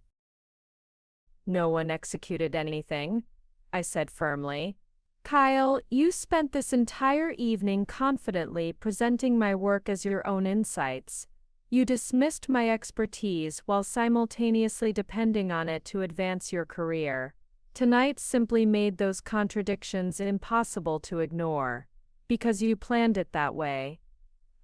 No one executed anything, I said firmly. Kyle, you spent this entire evening confidently presenting my work as your own insights. You dismissed my expertise while simultaneously depending on it to advance your career. Tonight simply made those contradictions impossible to ignore. Because you planned it that way.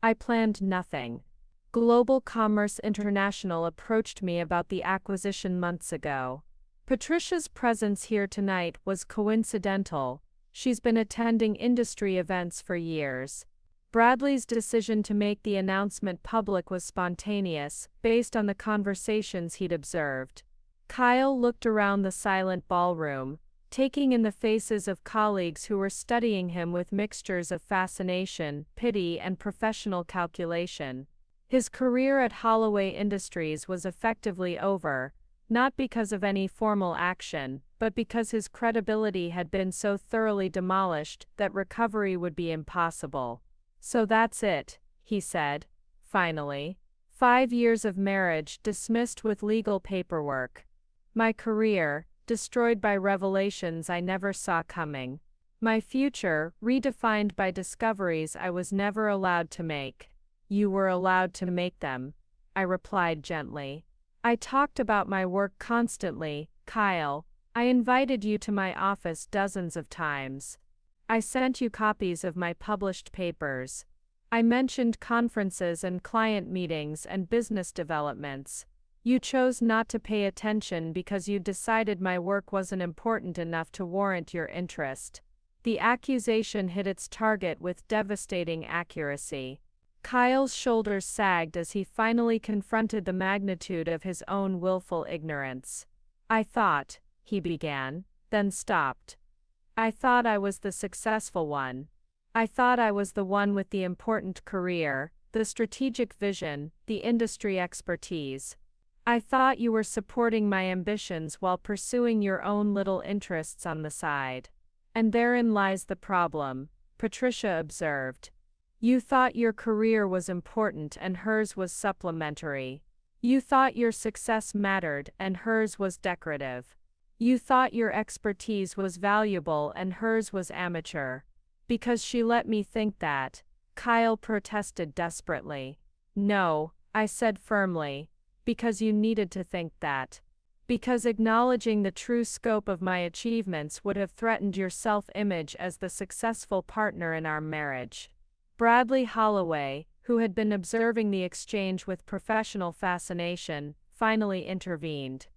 I planned nothing. Global Commerce International approached me about the acquisition months ago. Patricia's presence here tonight was coincidental. She's been attending industry events for years. Bradley's decision to make the announcement public was spontaneous, based on the conversations he'd observed. Kyle looked around the silent ballroom, taking in the faces of colleagues who were studying him with mixtures of fascination, pity, and professional calculation. His career at Holloway Industries was effectively over, not because of any formal action, but because his credibility had been so thoroughly demolished that recovery would be impossible. So that's it, he said, finally. 5 years of marriage dismissed with legal paperwork. My career, destroyed by revelations I never saw coming. My future, redefined by discoveries I was never allowed to make. You were allowed to make them, I replied gently. I talked about my work constantly, Kyle. I invited you to my office dozens of times. I sent you copies of my published papers. I mentioned conferences and client meetings and business developments. You chose not to pay attention because you decided my work wasn't important enough to warrant your interest. The accusation hit its target with devastating accuracy. Kyle's shoulders sagged as he finally confronted the magnitude of his own willful ignorance. I thought, he began, then stopped. I thought I was the successful one. I thought I was the one with the important career, the strategic vision, the industry expertise. I thought you were supporting my ambitions while pursuing your own little interests on the side. And therein lies the problem, Patricia observed. You thought your career was important and hers was supplementary. You thought your success mattered and hers was decorative. You thought your expertise was valuable and hers was amateur. Because she let me think that, Kyle protested desperately. No, I said firmly. Because you needed to think that. Because acknowledging the true scope of my achievements would have threatened your self-image as the successful partner in our marriage. Bradley Holloway, who had been observing the exchange with professional fascination, finally intervened.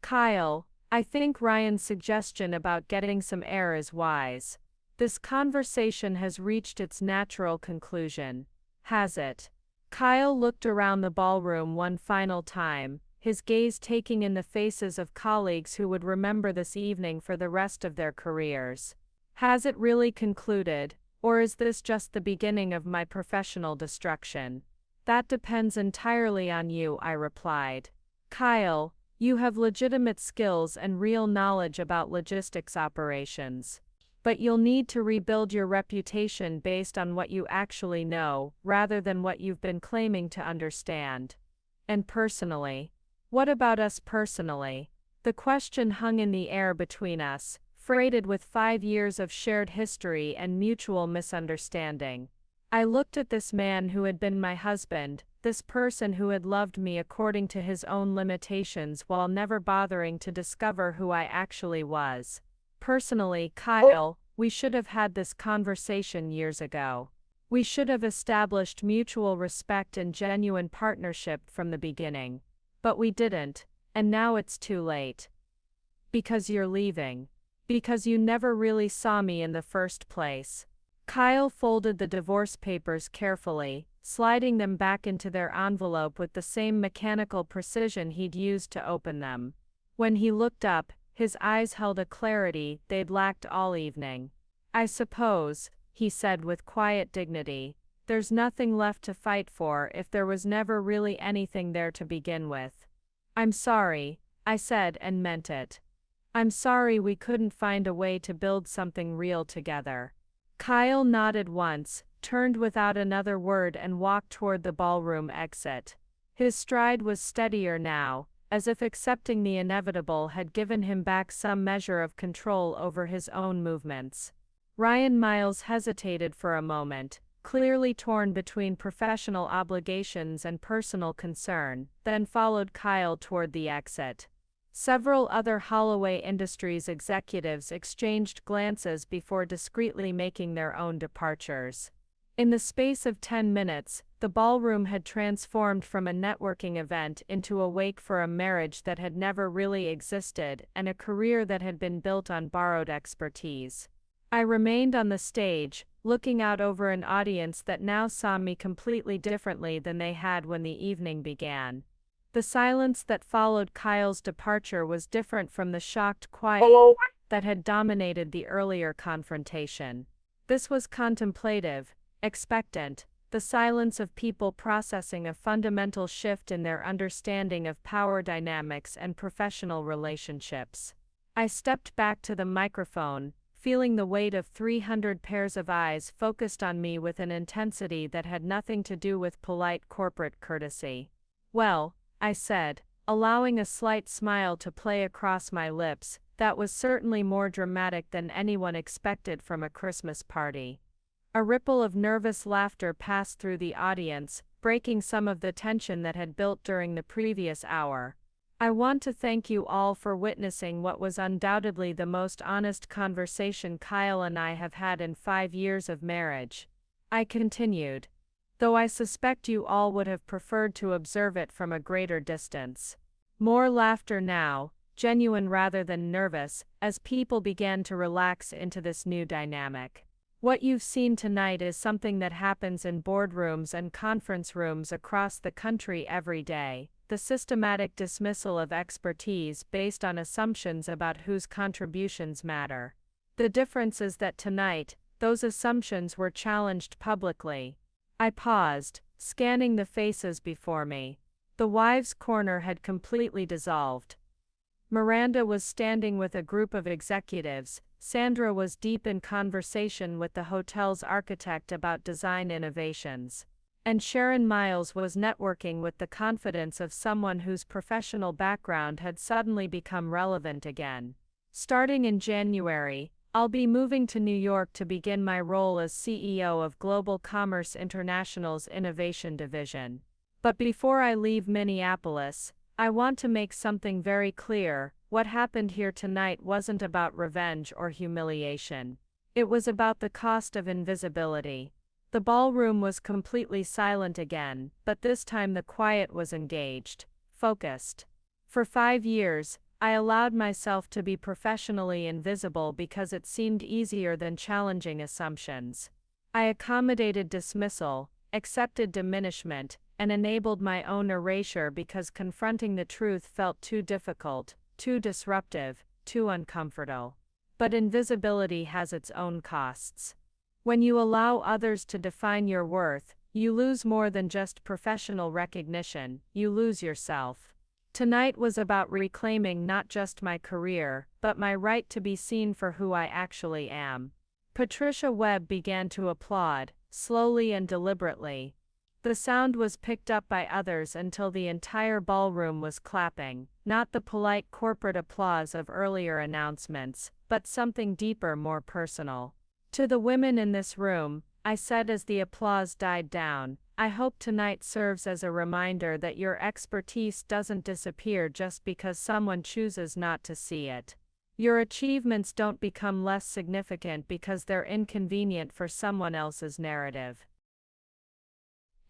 Kyle, I think Ryan's suggestion about getting some air is wise. This conversation has reached its natural conclusion. Has it? Kyle looked around the ballroom one final time, his gaze taking in the faces of colleagues who would remember this evening for the rest of their careers. Has it really concluded, or is this just the beginning of my professional destruction? That depends entirely on you, I replied. Kyle, you have legitimate skills and real knowledge about logistics operations. But you'll need to rebuild your reputation based on what you actually know, rather than what you've been claiming to understand. And personally? What about us personally? The question hung in the air between us, freighted with 5 years of shared history and mutual misunderstanding. I looked at this man who had been my husband, this person who had loved me according to his own limitations while never bothering to discover who I actually was. Personally, Kyle, we should have had this conversation years ago. We should have established mutual respect and genuine partnership from the beginning. But we didn't, and now it's too late. Because you're leaving. Because you never really saw me in the first place. Kyle folded the divorce papers carefully, sliding them back into their envelope with the same mechanical precision he'd used to open them. When he looked up, his eyes held a clarity they'd lacked all evening. I suppose, he said with quiet dignity, there's nothing left to fight for if there was never really anything there to begin with. I'm sorry, I said and meant it. I'm sorry we couldn't find a way to build something real together. Kyle nodded once, turned without another word and walked toward the ballroom exit. His stride was steadier now, as if accepting the inevitable had given him back some measure of control over his own movements. Ryan Miles hesitated for a moment, clearly torn between professional obligations and personal concern, then followed Kyle toward the exit. Several other Holloway Industries executives exchanged glances before discreetly making their own departures. In the space of 10 minutes, the ballroom had transformed from a networking event into a wake for a marriage that had never really existed and a career that had been built on borrowed expertise. I remained on the stage, looking out over an audience that now saw me completely differently than they had when the evening began. The silence that followed Kyle's departure was different from the shocked quiet that had dominated the earlier confrontation. This was contemplative, expectant, the silence of people processing a fundamental shift in their understanding of power dynamics and professional relationships. I stepped back to the microphone, feeling the weight of 300 pairs of eyes focused on me with an intensity that had nothing to do with polite corporate courtesy. "Well," I said, allowing a slight smile to play across my lips, that was certainly more dramatic than anyone expected from a Christmas party. A ripple of nervous laughter passed through the audience, breaking some of the tension that had built during the previous hour. "I want to thank you all for witnessing what was undoubtedly the most honest conversation Kyle and I have had in 5 years of marriage," I continued, "though I suspect you all would have preferred to observe it from a greater distance." More laughter now, genuine rather than nervous, as people began to relax into this new dynamic. "What you've seen tonight is something that happens in boardrooms and conference rooms across the country every day, the systematic dismissal of expertise based on assumptions about whose contributions matter. The difference is that tonight, those assumptions were challenged publicly." I paused, scanning the faces before me. The wives' corner had completely dissolved. Miranda was standing with a group of executives, Sandra was deep in conversation with the hotel's architect about design innovations, and Sharon Miles was networking with the confidence of someone whose professional background had suddenly become relevant again. Starting in January, I'll be moving to New York to begin my role as CEO of Global Commerce International's Innovation Division. But before I leave Minneapolis, I want to make something very clear: what happened here tonight wasn't about revenge or humiliation. It was about the cost of invisibility. The ballroom was completely silent again, but this time the quiet was engaged, focused. For 5 years, I allowed myself to be professionally invisible because it seemed easier than challenging assumptions. I accommodated dismissal, accepted diminishment, and enabled my own erasure because confronting the truth felt too difficult, too disruptive, too uncomfortable. But invisibility has its own costs. When you allow others to define your worth, you lose more than just professional recognition, you lose yourself. Tonight was about reclaiming not just my career, but my right to be seen for who I actually am. Patricia Webb began to applaud, slowly and deliberately. The sound was picked up by others until the entire ballroom was clapping, not the polite corporate applause of earlier announcements, but something deeper, more personal. "To the women in this room," I said as the applause died down, "I hope tonight serves as a reminder that your expertise doesn't disappear just because someone chooses not to see it. Your achievements don't become less significant because they're inconvenient for someone else's narrative."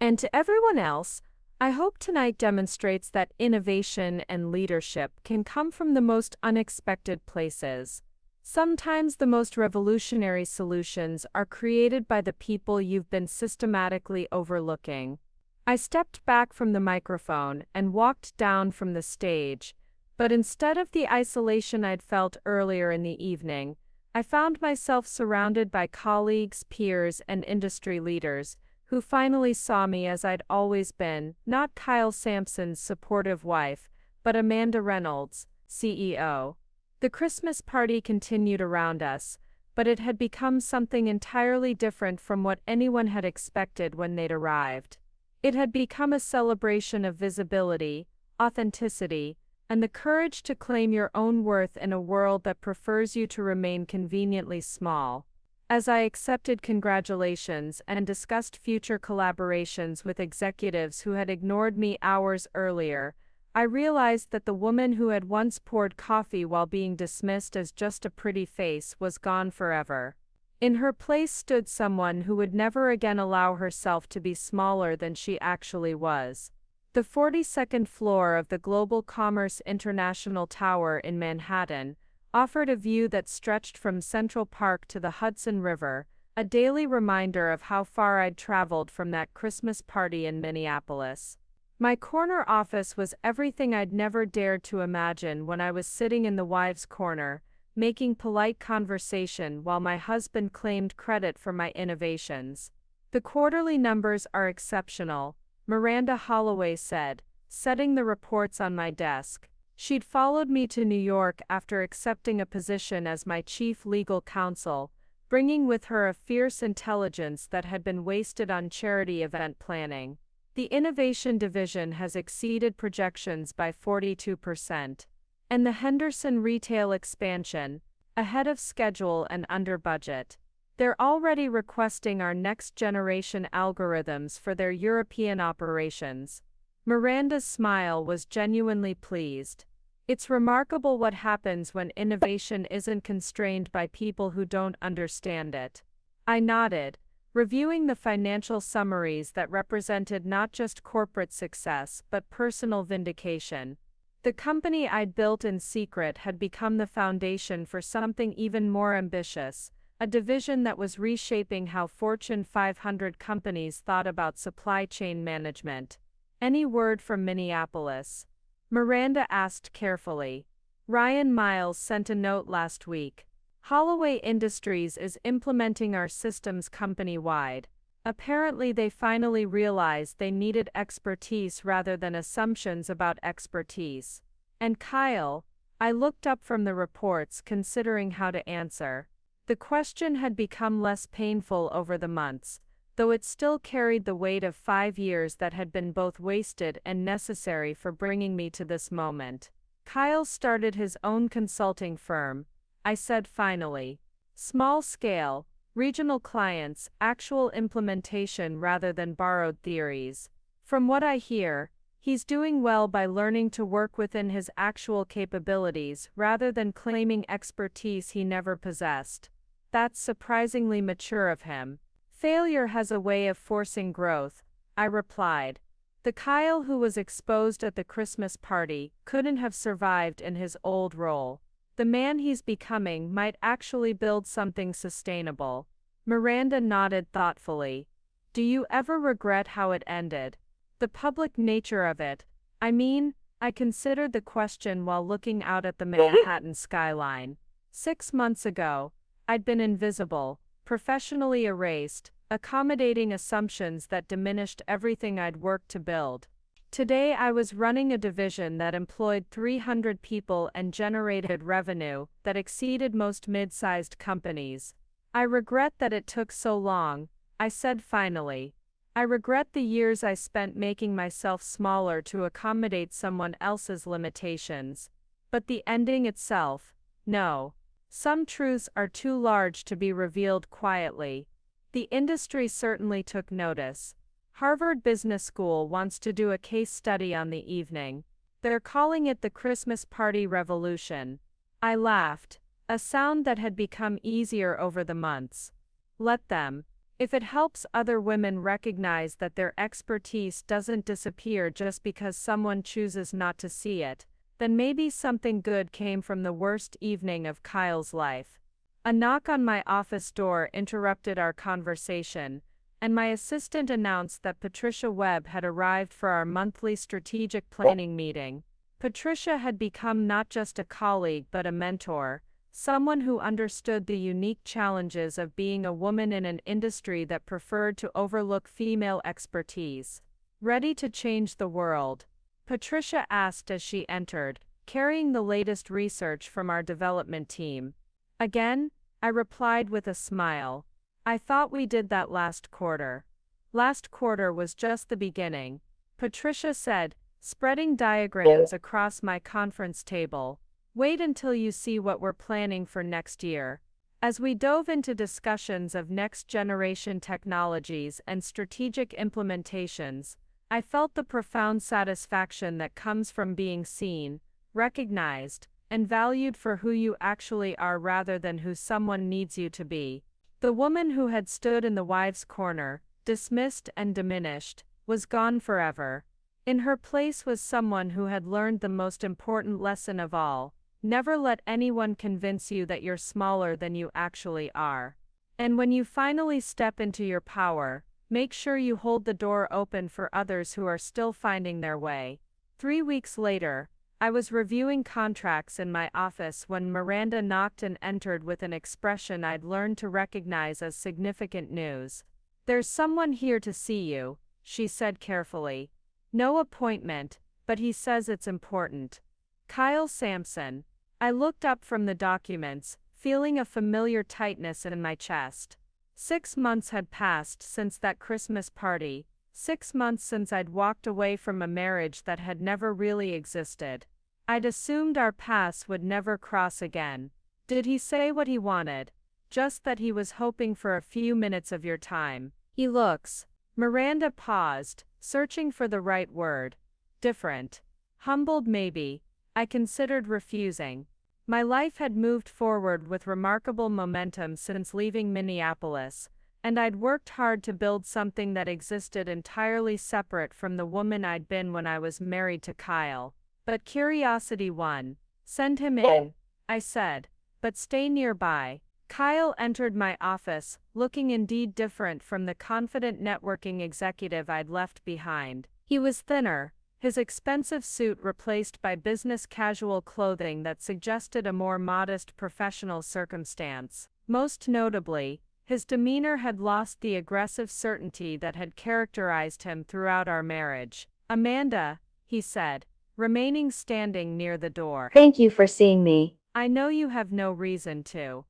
And to everyone else, I hope tonight demonstrates that innovation and leadership can come from the most unexpected places. Sometimes the most revolutionary solutions are created by the people you've been systematically overlooking. I stepped back from the microphone and walked down from the stage, but instead of the isolation I'd felt earlier in the evening, I found myself surrounded by colleagues, peers, and industry leaders who finally saw me as I'd always been, not Kyle Sampson's supportive wife, but Amanda Reynolds, CEO. The Christmas party continued around us, but it had become something entirely different from what anyone had expected when they'd arrived. It had become a celebration of visibility, authenticity, and the courage to claim your own worth in a world that prefers you to remain conveniently small. As I accepted congratulations and discussed future collaborations with executives who had ignored me hours earlier, I realized that the woman who had once poured coffee while being dismissed as just a pretty face was gone forever. In her place stood someone who would never again allow herself to be smaller than she actually was. The 42nd floor of the Global Commerce International Tower in Manhattan offered a view that stretched from Central Park to the Hudson River, a daily reminder of how far I'd traveled from that Christmas party in Minneapolis. My corner office was everything I'd never dared to imagine when I was sitting in the wives' corner, making polite conversation while my husband claimed credit for my innovations. "The quarterly numbers are exceptional," Miranda Holloway said, setting the reports on my desk. She'd followed me to New York after accepting a position as my chief legal counsel, bringing with her a fierce intelligence that had been wasted on charity event planning. "The innovation division has exceeded projections by 42%. And the Henderson retail expansion, ahead of schedule and under budget. They're already requesting our next-generation algorithms for their European operations." Miranda's smile was genuinely pleased. "It's remarkable what happens when innovation isn't constrained by people who don't understand it." I nodded, reviewing the financial summaries that represented not just corporate success but personal vindication. The company I'd built in secret had become the foundation for something even more ambitious, a division that was reshaping how Fortune 500 companies thought about supply chain management. "Any word from Minneapolis?" Miranda asked carefully. "Ryan Miles sent a note last week. Holloway Industries is implementing our systems company-wide. Apparently they finally realized they needed expertise rather than assumptions about expertise. And Kyle," I looked up from the reports considering how to answer. The question had become less painful over the months, though it still carried the weight of 5 years that had been both wasted and necessary for bringing me to this moment. "Kyle started his own consulting firm," I said finally. "Small scale, regional clients, actual implementation rather than borrowed theories. From what I hear, he's doing well by learning to work within his actual capabilities rather than claiming expertise he never possessed. That's surprisingly mature of him." "Failure has a way of forcing growth," I replied. The Kyle who was exposed at the Christmas party couldn't have survived in his old role. The man he's becoming might actually build something sustainable. Miranda nodded thoughtfully. "Do you ever regret how it ended? The public nature of it, I mean?" I considered the question while looking out at the Manhattan skyline. 6 months ago, I'd been invisible, professionally erased, accommodating assumptions that diminished everything I'd worked to build. Today I was running a division that employed 300 people and generated revenue that exceeded most mid-sized companies. "I regret that it took so long," I said finally. "I regret the years I spent making myself smaller to accommodate someone else's limitations. But the ending itself, no. Some truths are too large to be revealed quietly." The industry certainly took notice. Harvard Business School wants to do a case study on the evening. They're calling it the Christmas Party Revolution. I laughed, a sound that had become easier over the months. "Let them. If it helps other women recognize that their expertise doesn't disappear just because someone chooses not to see it, then maybe something good came from the worst evening of Kyle's life." A knock on my office door interrupted our conversation, and my assistant announced that Patricia Webb had arrived for our monthly strategic planning meeting. Patricia had become not just a colleague but a mentor, someone who understood the unique challenges of being a woman in an industry that preferred to overlook female expertise. "Ready to change the world?" Patricia asked as she entered, carrying the latest research from our development team. "Again?" I replied with a smile. I thought we did that last quarter. Last quarter was just the beginning, Patricia said, spreading diagrams across my conference table. Wait until you see what we're planning for next year. As we dove into discussions of next-generation technologies and strategic implementations, I felt the profound satisfaction that comes from being seen, recognized, and valued for who you actually are rather than who someone needs you to be. The woman who had stood in the wives' corner, dismissed and diminished, was gone forever. In her place was someone who had learned the most important lesson of all: never let anyone convince you that you're smaller than you actually are. And when you finally step into your power, make sure you hold the door open for others who are still finding their way. 3 weeks later, I was reviewing contracts in my office when Miranda knocked and entered with an expression I'd learned to recognize as significant news. "There's someone here to see you," she said carefully. "No appointment, but he says it's important. Kyle Sampson." I looked up from the documents, feeling a familiar tightness in my chest. 6 months had passed since that Christmas party, 6 months since I'd walked away from a marriage that had never really existed. I'd assumed our paths would never cross again. Did he say what he wanted? Just that he was hoping for a few minutes of your time. He looks. Miranda paused, searching for the right word. Different. Humbled maybe. I considered refusing. My life had moved forward with remarkable momentum since leaving Minneapolis, and I'd worked hard to build something that existed entirely separate from the woman I'd been when I was married to Kyle. But curiosity won. "Send him in," I said, "but stay nearby." Kyle entered my office, looking indeed different from the confident networking executive I'd left behind. He was thinner, his expensive suit replaced by business casual clothing that suggested a more modest professional circumstance. Most notably, his demeanor had lost the aggressive certainty that had characterized him throughout our marriage. "Amanda," he said, remaining standing near the door. Thank you for seeing me. "I know you have no reason to.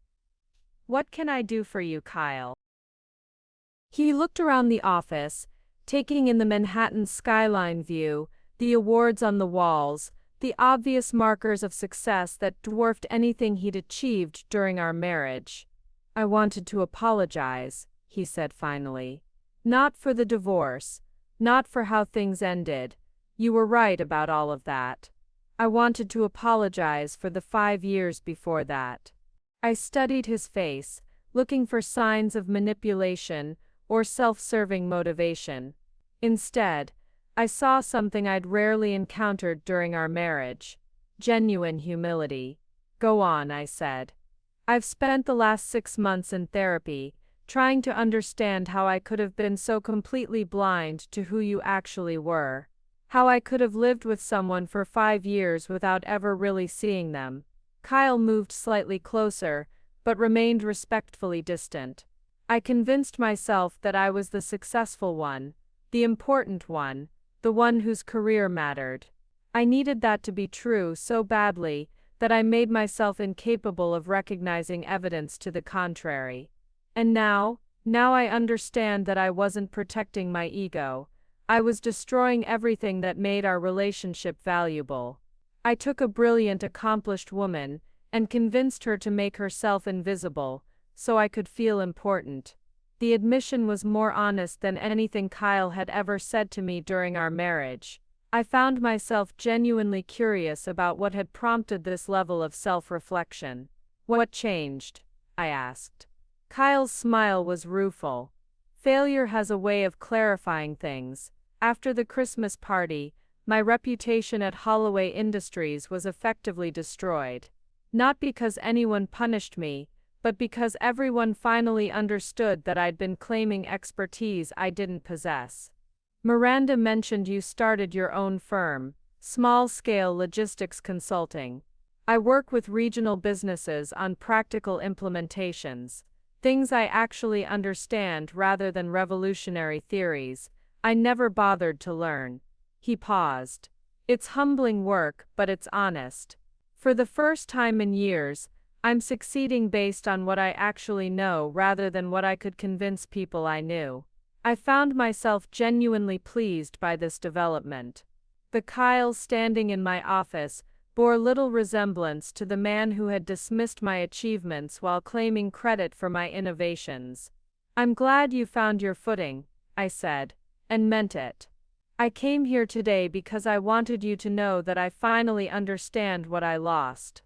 What can I do for you, Kyle?" He looked around the office, taking in the Manhattan skyline view, the awards on the walls, the obvious markers of success that dwarfed anything he'd achieved during our marriage. "I wanted to apologize," he said finally. "Not for the divorce, not for how things ended. You were right about all of that. I wanted to apologize for the 5 years before that." I studied his face, looking for signs of manipulation or self-serving motivation. Instead, I saw something I'd rarely encountered during our marriage: genuine humility. "Go on," I said. "I've spent the last 6 months in therapy, trying to understand how I could have been so completely blind to who you actually were. How I could have lived with someone for 5 years without ever really seeing them." Kyle moved slightly closer, but remained respectfully distant. I convinced myself that I was the successful one, the important one, the one whose career mattered. I needed that to be true so badly that I made myself incapable of recognizing evidence to the contrary. And now I understand that I wasn't protecting my ego. I was destroying everything that made our relationship valuable. I took a brilliant, accomplished woman and convinced her to make herself invisible, so I could feel important. The admission was more honest than anything Kyle had ever said to me during our marriage. I found myself genuinely curious about what had prompted this level of self-reflection. "What changed?" I asked. Kyle's smile was rueful. "Failure has a way of clarifying things. After the Christmas party, my reputation at Holloway Industries was effectively destroyed. Not because anyone punished me, but because everyone finally understood that I'd been claiming expertise I didn't possess. Miranda mentioned you started your own firm, small-scale logistics consulting. I work with regional businesses on practical implementations, things I actually understand rather than revolutionary theories I never bothered to learn." He paused. "It's humbling work, but it's honest. For the first time in years, I'm succeeding based on what I actually know rather than what I could convince people I knew. I found myself genuinely pleased by this development. The Kyle standing in my office bore little resemblance to the man who had dismissed my achievements while claiming credit for my innovations. I'm glad you found your footing, I said, and meant it. I came here today because I wanted you to know that I finally understand what I lost.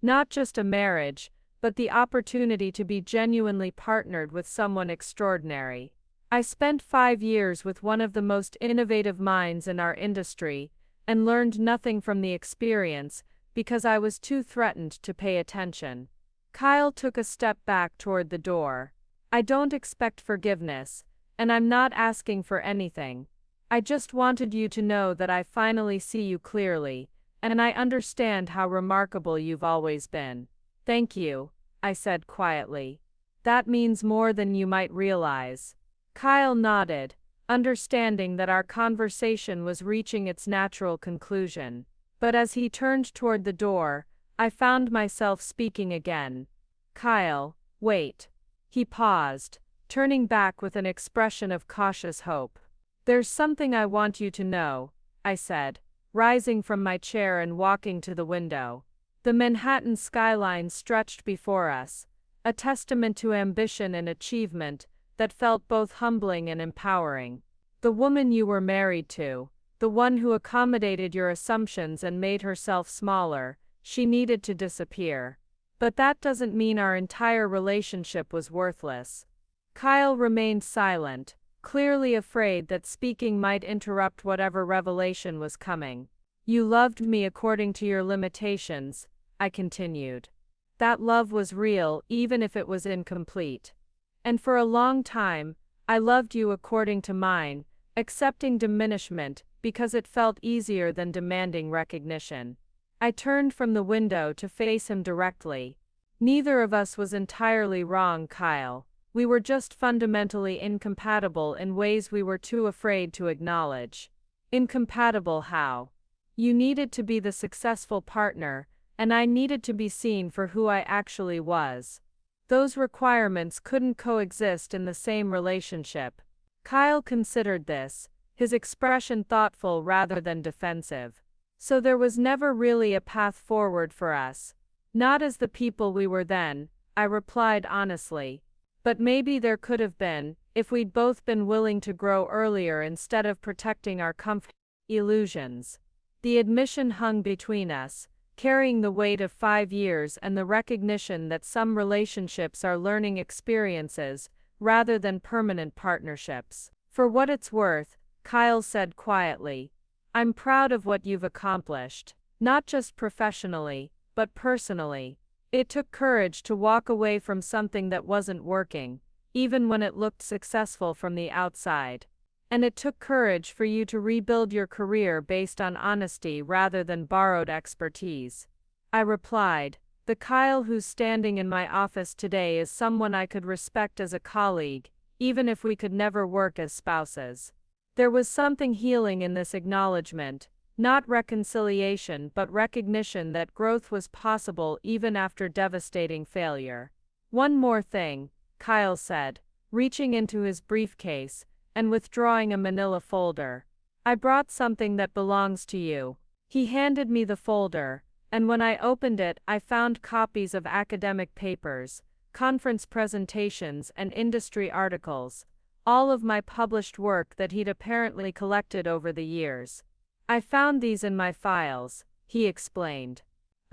Not just a marriage, but the opportunity to be genuinely partnered with someone extraordinary. I spent 5 years with one of the most innovative minds in our industry, and learned nothing from the experience because I was too threatened to pay attention. Kyle took a step back toward the door. I don't expect forgiveness, and I'm not asking for anything. I just wanted you to know that I finally see you clearly, and I understand how remarkable you've always been. Thank you, I said quietly. That means more than you might realize. Kyle nodded, understanding that our conversation was reaching its natural conclusion. But as he turned toward the door, I found myself speaking again. Kyle, wait. He paused, turning back with an expression of cautious hope. There's something I want you to know, I said, rising from my chair and walking to the window. The Manhattan skyline stretched before us, a testament to ambition and achievement that felt both humbling and empowering. The woman you were married to, the one who accommodated your assumptions and made herself smaller, she needed to disappear. But that doesn't mean our entire relationship was worthless. Kyle remained silent, clearly afraid that speaking might interrupt whatever revelation was coming. You loved me according to your limitations, I continued. That love was real, even if it was incomplete. And for a long time, I loved you according to mine, accepting diminishment because it felt easier than demanding recognition. I turned from the window to face him directly. Neither of us was entirely wrong, Kyle. We were just fundamentally incompatible in ways we were too afraid to acknowledge. Incompatible how? You needed to be the successful partner, and I needed to be seen for who I actually was. Those requirements couldn't coexist in the same relationship. Kyle considered this, his expression thoughtful rather than defensive. So there was never really a path forward for us. Not as the people we were then, I replied honestly. But maybe there could have been, if we'd both been willing to grow earlier instead of protecting our comfort illusions. The admission hung between us, carrying the weight of 5 years and the recognition that some relationships are learning experiences, rather than permanent partnerships. For what it's worth, Kyle said quietly, I'm proud of what you've accomplished, not just professionally, but personally. It took courage to walk away from something that wasn't working, even when it looked successful from the outside. And it took courage for you to rebuild your career based on honesty rather than borrowed expertise. I replied, the Kyle who's standing in my office today is someone I could respect as a colleague, even if we could never work as spouses. There was something healing in this acknowledgement. Not reconciliation but recognition that growth was possible even after devastating failure. One more thing, Kyle said, reaching into his briefcase and withdrawing a manila folder. I brought something that belongs to you. He handed me the folder, and when I opened it I found copies of academic papers, conference presentations and industry articles, all of my published work that he'd apparently collected over the years. I found these in my files, he explained.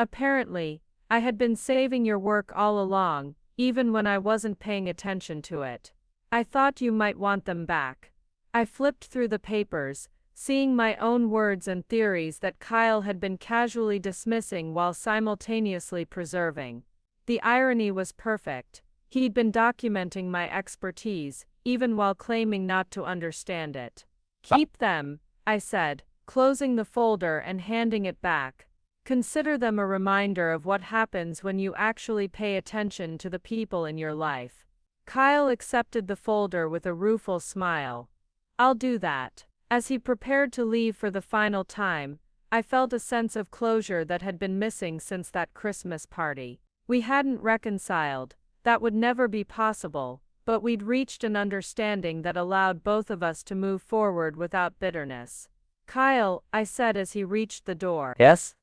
Apparently, I had been saving your work all along, even when I wasn't paying attention to it. I thought you might want them back. I flipped through the papers, seeing my own words and theories that Kyle had been casually dismissing while simultaneously preserving. The irony was perfect. He'd been documenting my expertise, even while claiming not to understand it. Keep them, I said, closing the folder and handing it back. Consider them a reminder of what happens when you actually pay attention to the people in your life. Kyle accepted the folder with a rueful smile. I'll do that. As he prepared to leave for the final time, I felt a sense of closure that had been missing since that Christmas party. We hadn't reconciled, that would never be possible, but we'd reached an understanding that allowed both of us to move forward without bitterness. Kyle, I said as he reached the door. Yes?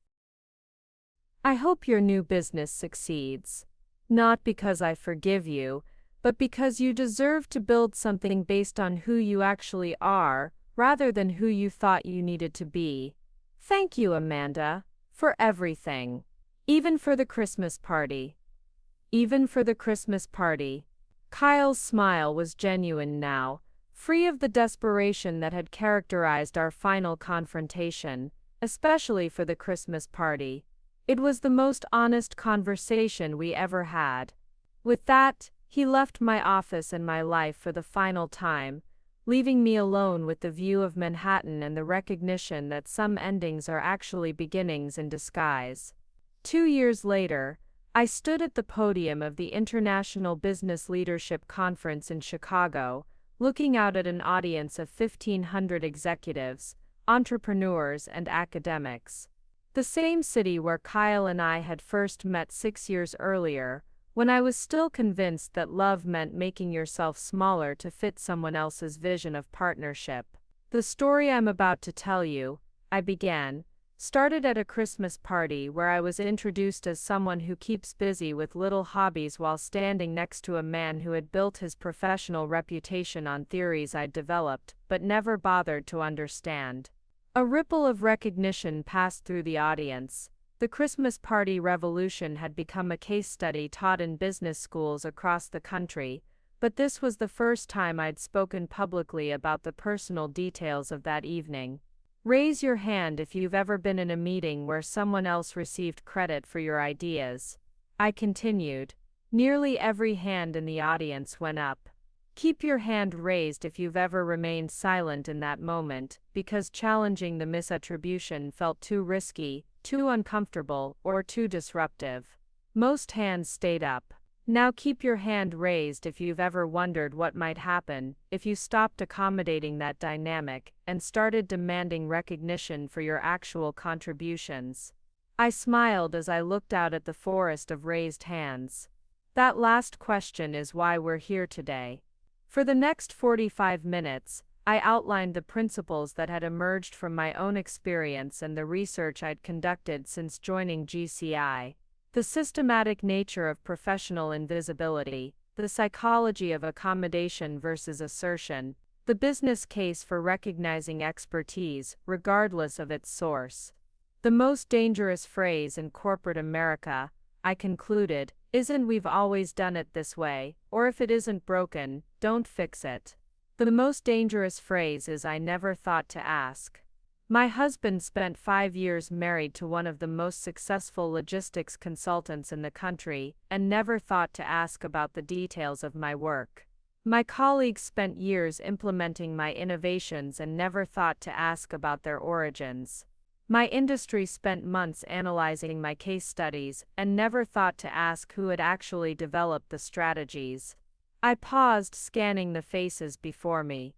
I hope your new business succeeds. Not because I forgive you, but because you deserve to build something based on who you actually are, rather than who you thought you needed to be. Thank you, Amanda, for everything. Even for the Christmas party. Even for the Christmas party. Kyle's smile was genuine now, free of the desperation that had characterized our final confrontation, especially for the Christmas party. It was the most honest conversation we ever had. With that, he left my office and my life for the final time, leaving me alone with the view of Manhattan and the recognition that some endings are actually beginnings in disguise. 2 years later, I stood at the podium of the International Business Leadership Conference in Chicago, looking out at an audience of 1,500 executives, entrepreneurs, and academics. The same city where Kyle and I had first met 6 years earlier, when I was still convinced that love meant making yourself smaller to fit someone else's vision of partnership. The story I'm about to tell you, I began, started at a Christmas party where I was introduced as someone who keeps busy with little hobbies while standing next to a man who had built his professional reputation on theories I'd developed but never bothered to understand. A ripple of recognition passed through the audience. The Christmas party revolution had become a case study taught in business schools across the country, but this was the first time I'd spoken publicly about the personal details of that evening. Raise your hand if you've ever been in a meeting where someone else received credit for your ideas. I continued. Nearly every hand in the audience went up. Keep your hand raised if you've ever remained silent in that moment, because challenging the misattribution felt too risky, too uncomfortable, or too disruptive. Most hands stayed up. Now keep your hand raised if you've ever wondered what might happen if you stopped accommodating that dynamic and started demanding recognition for your actual contributions. I smiled as I looked out at the forest of raised hands. That last question is why we're here today. For the next 45 minutes, I outlined the principles that had emerged from my own experience and the research I'd conducted since joining GCI. The systematic nature of professional invisibility, the psychology of accommodation versus assertion, the business case for recognizing expertise, regardless of its source. The most dangerous phrase in corporate America, I concluded, isn't "we've always done it this way," or "if it isn't broken, don't fix it." The most dangerous phrase is "I never thought to ask." My husband spent 5 years married to one of the most successful logistics consultants in the country and never thought to ask about the details of my work. My colleagues spent years implementing my innovations and never thought to ask about their origins. My industry spent months analyzing my case studies and never thought to ask who had actually developed the strategies. I paused, scanning the faces before me.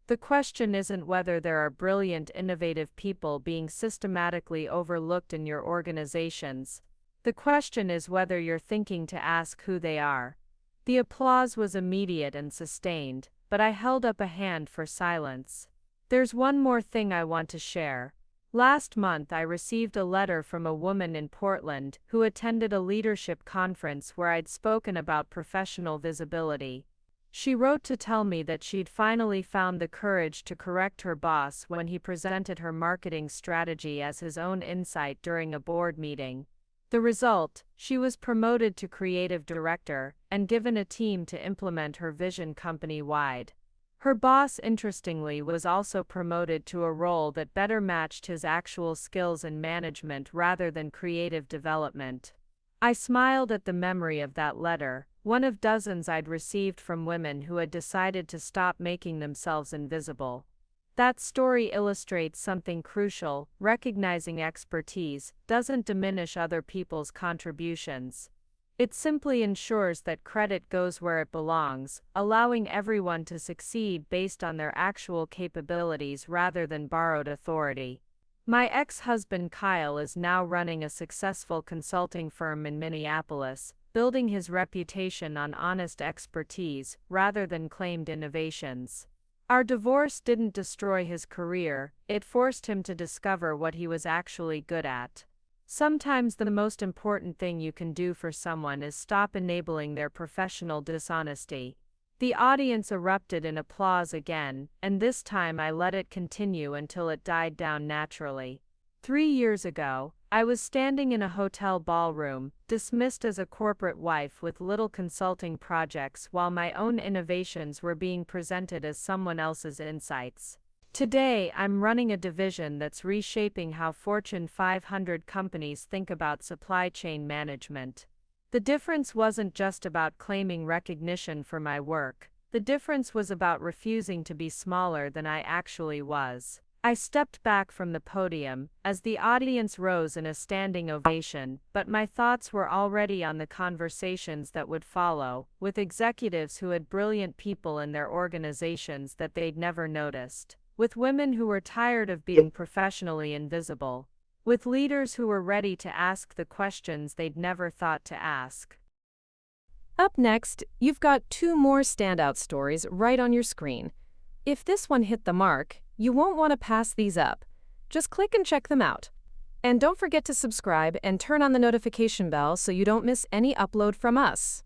The question isn't whether there are brilliant, innovative people being systematically overlooked in your organizations. The question is whether you're thinking to ask who they are. The applause was immediate and sustained, but I held up a hand for silence. There's one more thing I want to share. Last month I received a letter from a woman in Portland who attended a leadership conference where I'd spoken about professional visibility. She wrote to tell me that she'd finally found the courage to correct her boss when he presented her marketing strategy as his own insight during a board meeting. The result, she was promoted to creative director and given a team to implement her vision company-wide. Her boss, interestingly, was also promoted to a role that better matched his actual skills in management rather than creative development. I smiled at the memory of that letter, one of dozens I'd received from women who had decided to stop making themselves invisible. That story illustrates something crucial: recognizing expertise doesn't diminish other people's contributions. It simply ensures that credit goes where it belongs, allowing everyone to succeed based on their actual capabilities rather than borrowed authority. My ex-husband Kyle is now running a successful consulting firm in Minneapolis, building his reputation on honest expertise rather than claimed innovations. Our divorce didn't destroy his career, it forced him to discover what he was actually good at. Sometimes the most important thing you can do for someone is stop enabling their professional dishonesty. The audience erupted in applause again, and this time I let it continue until it died down naturally. 3 years ago, I was standing in a hotel ballroom, dismissed as a corporate wife with little consulting projects while my own innovations were being presented as someone else's insights. Today, I'm running a division that's reshaping how Fortune 500 companies think about supply chain management. The difference wasn't just about claiming recognition for my work. The difference was about refusing to be smaller than I actually was. I stepped back from the podium as the audience rose in a standing ovation, but my thoughts were already on the conversations that would follow, with executives who had brilliant people in their organizations that they'd never noticed, with women who were tired of being professionally invisible, with leaders who were ready to ask the questions they'd never thought to ask. Up next, you've got 2 more standout stories right on your screen. If this one hit the mark, you won't want to pass these up. Just click and check them out. And don't forget to subscribe and turn on the notification bell so you don't miss any upload from us.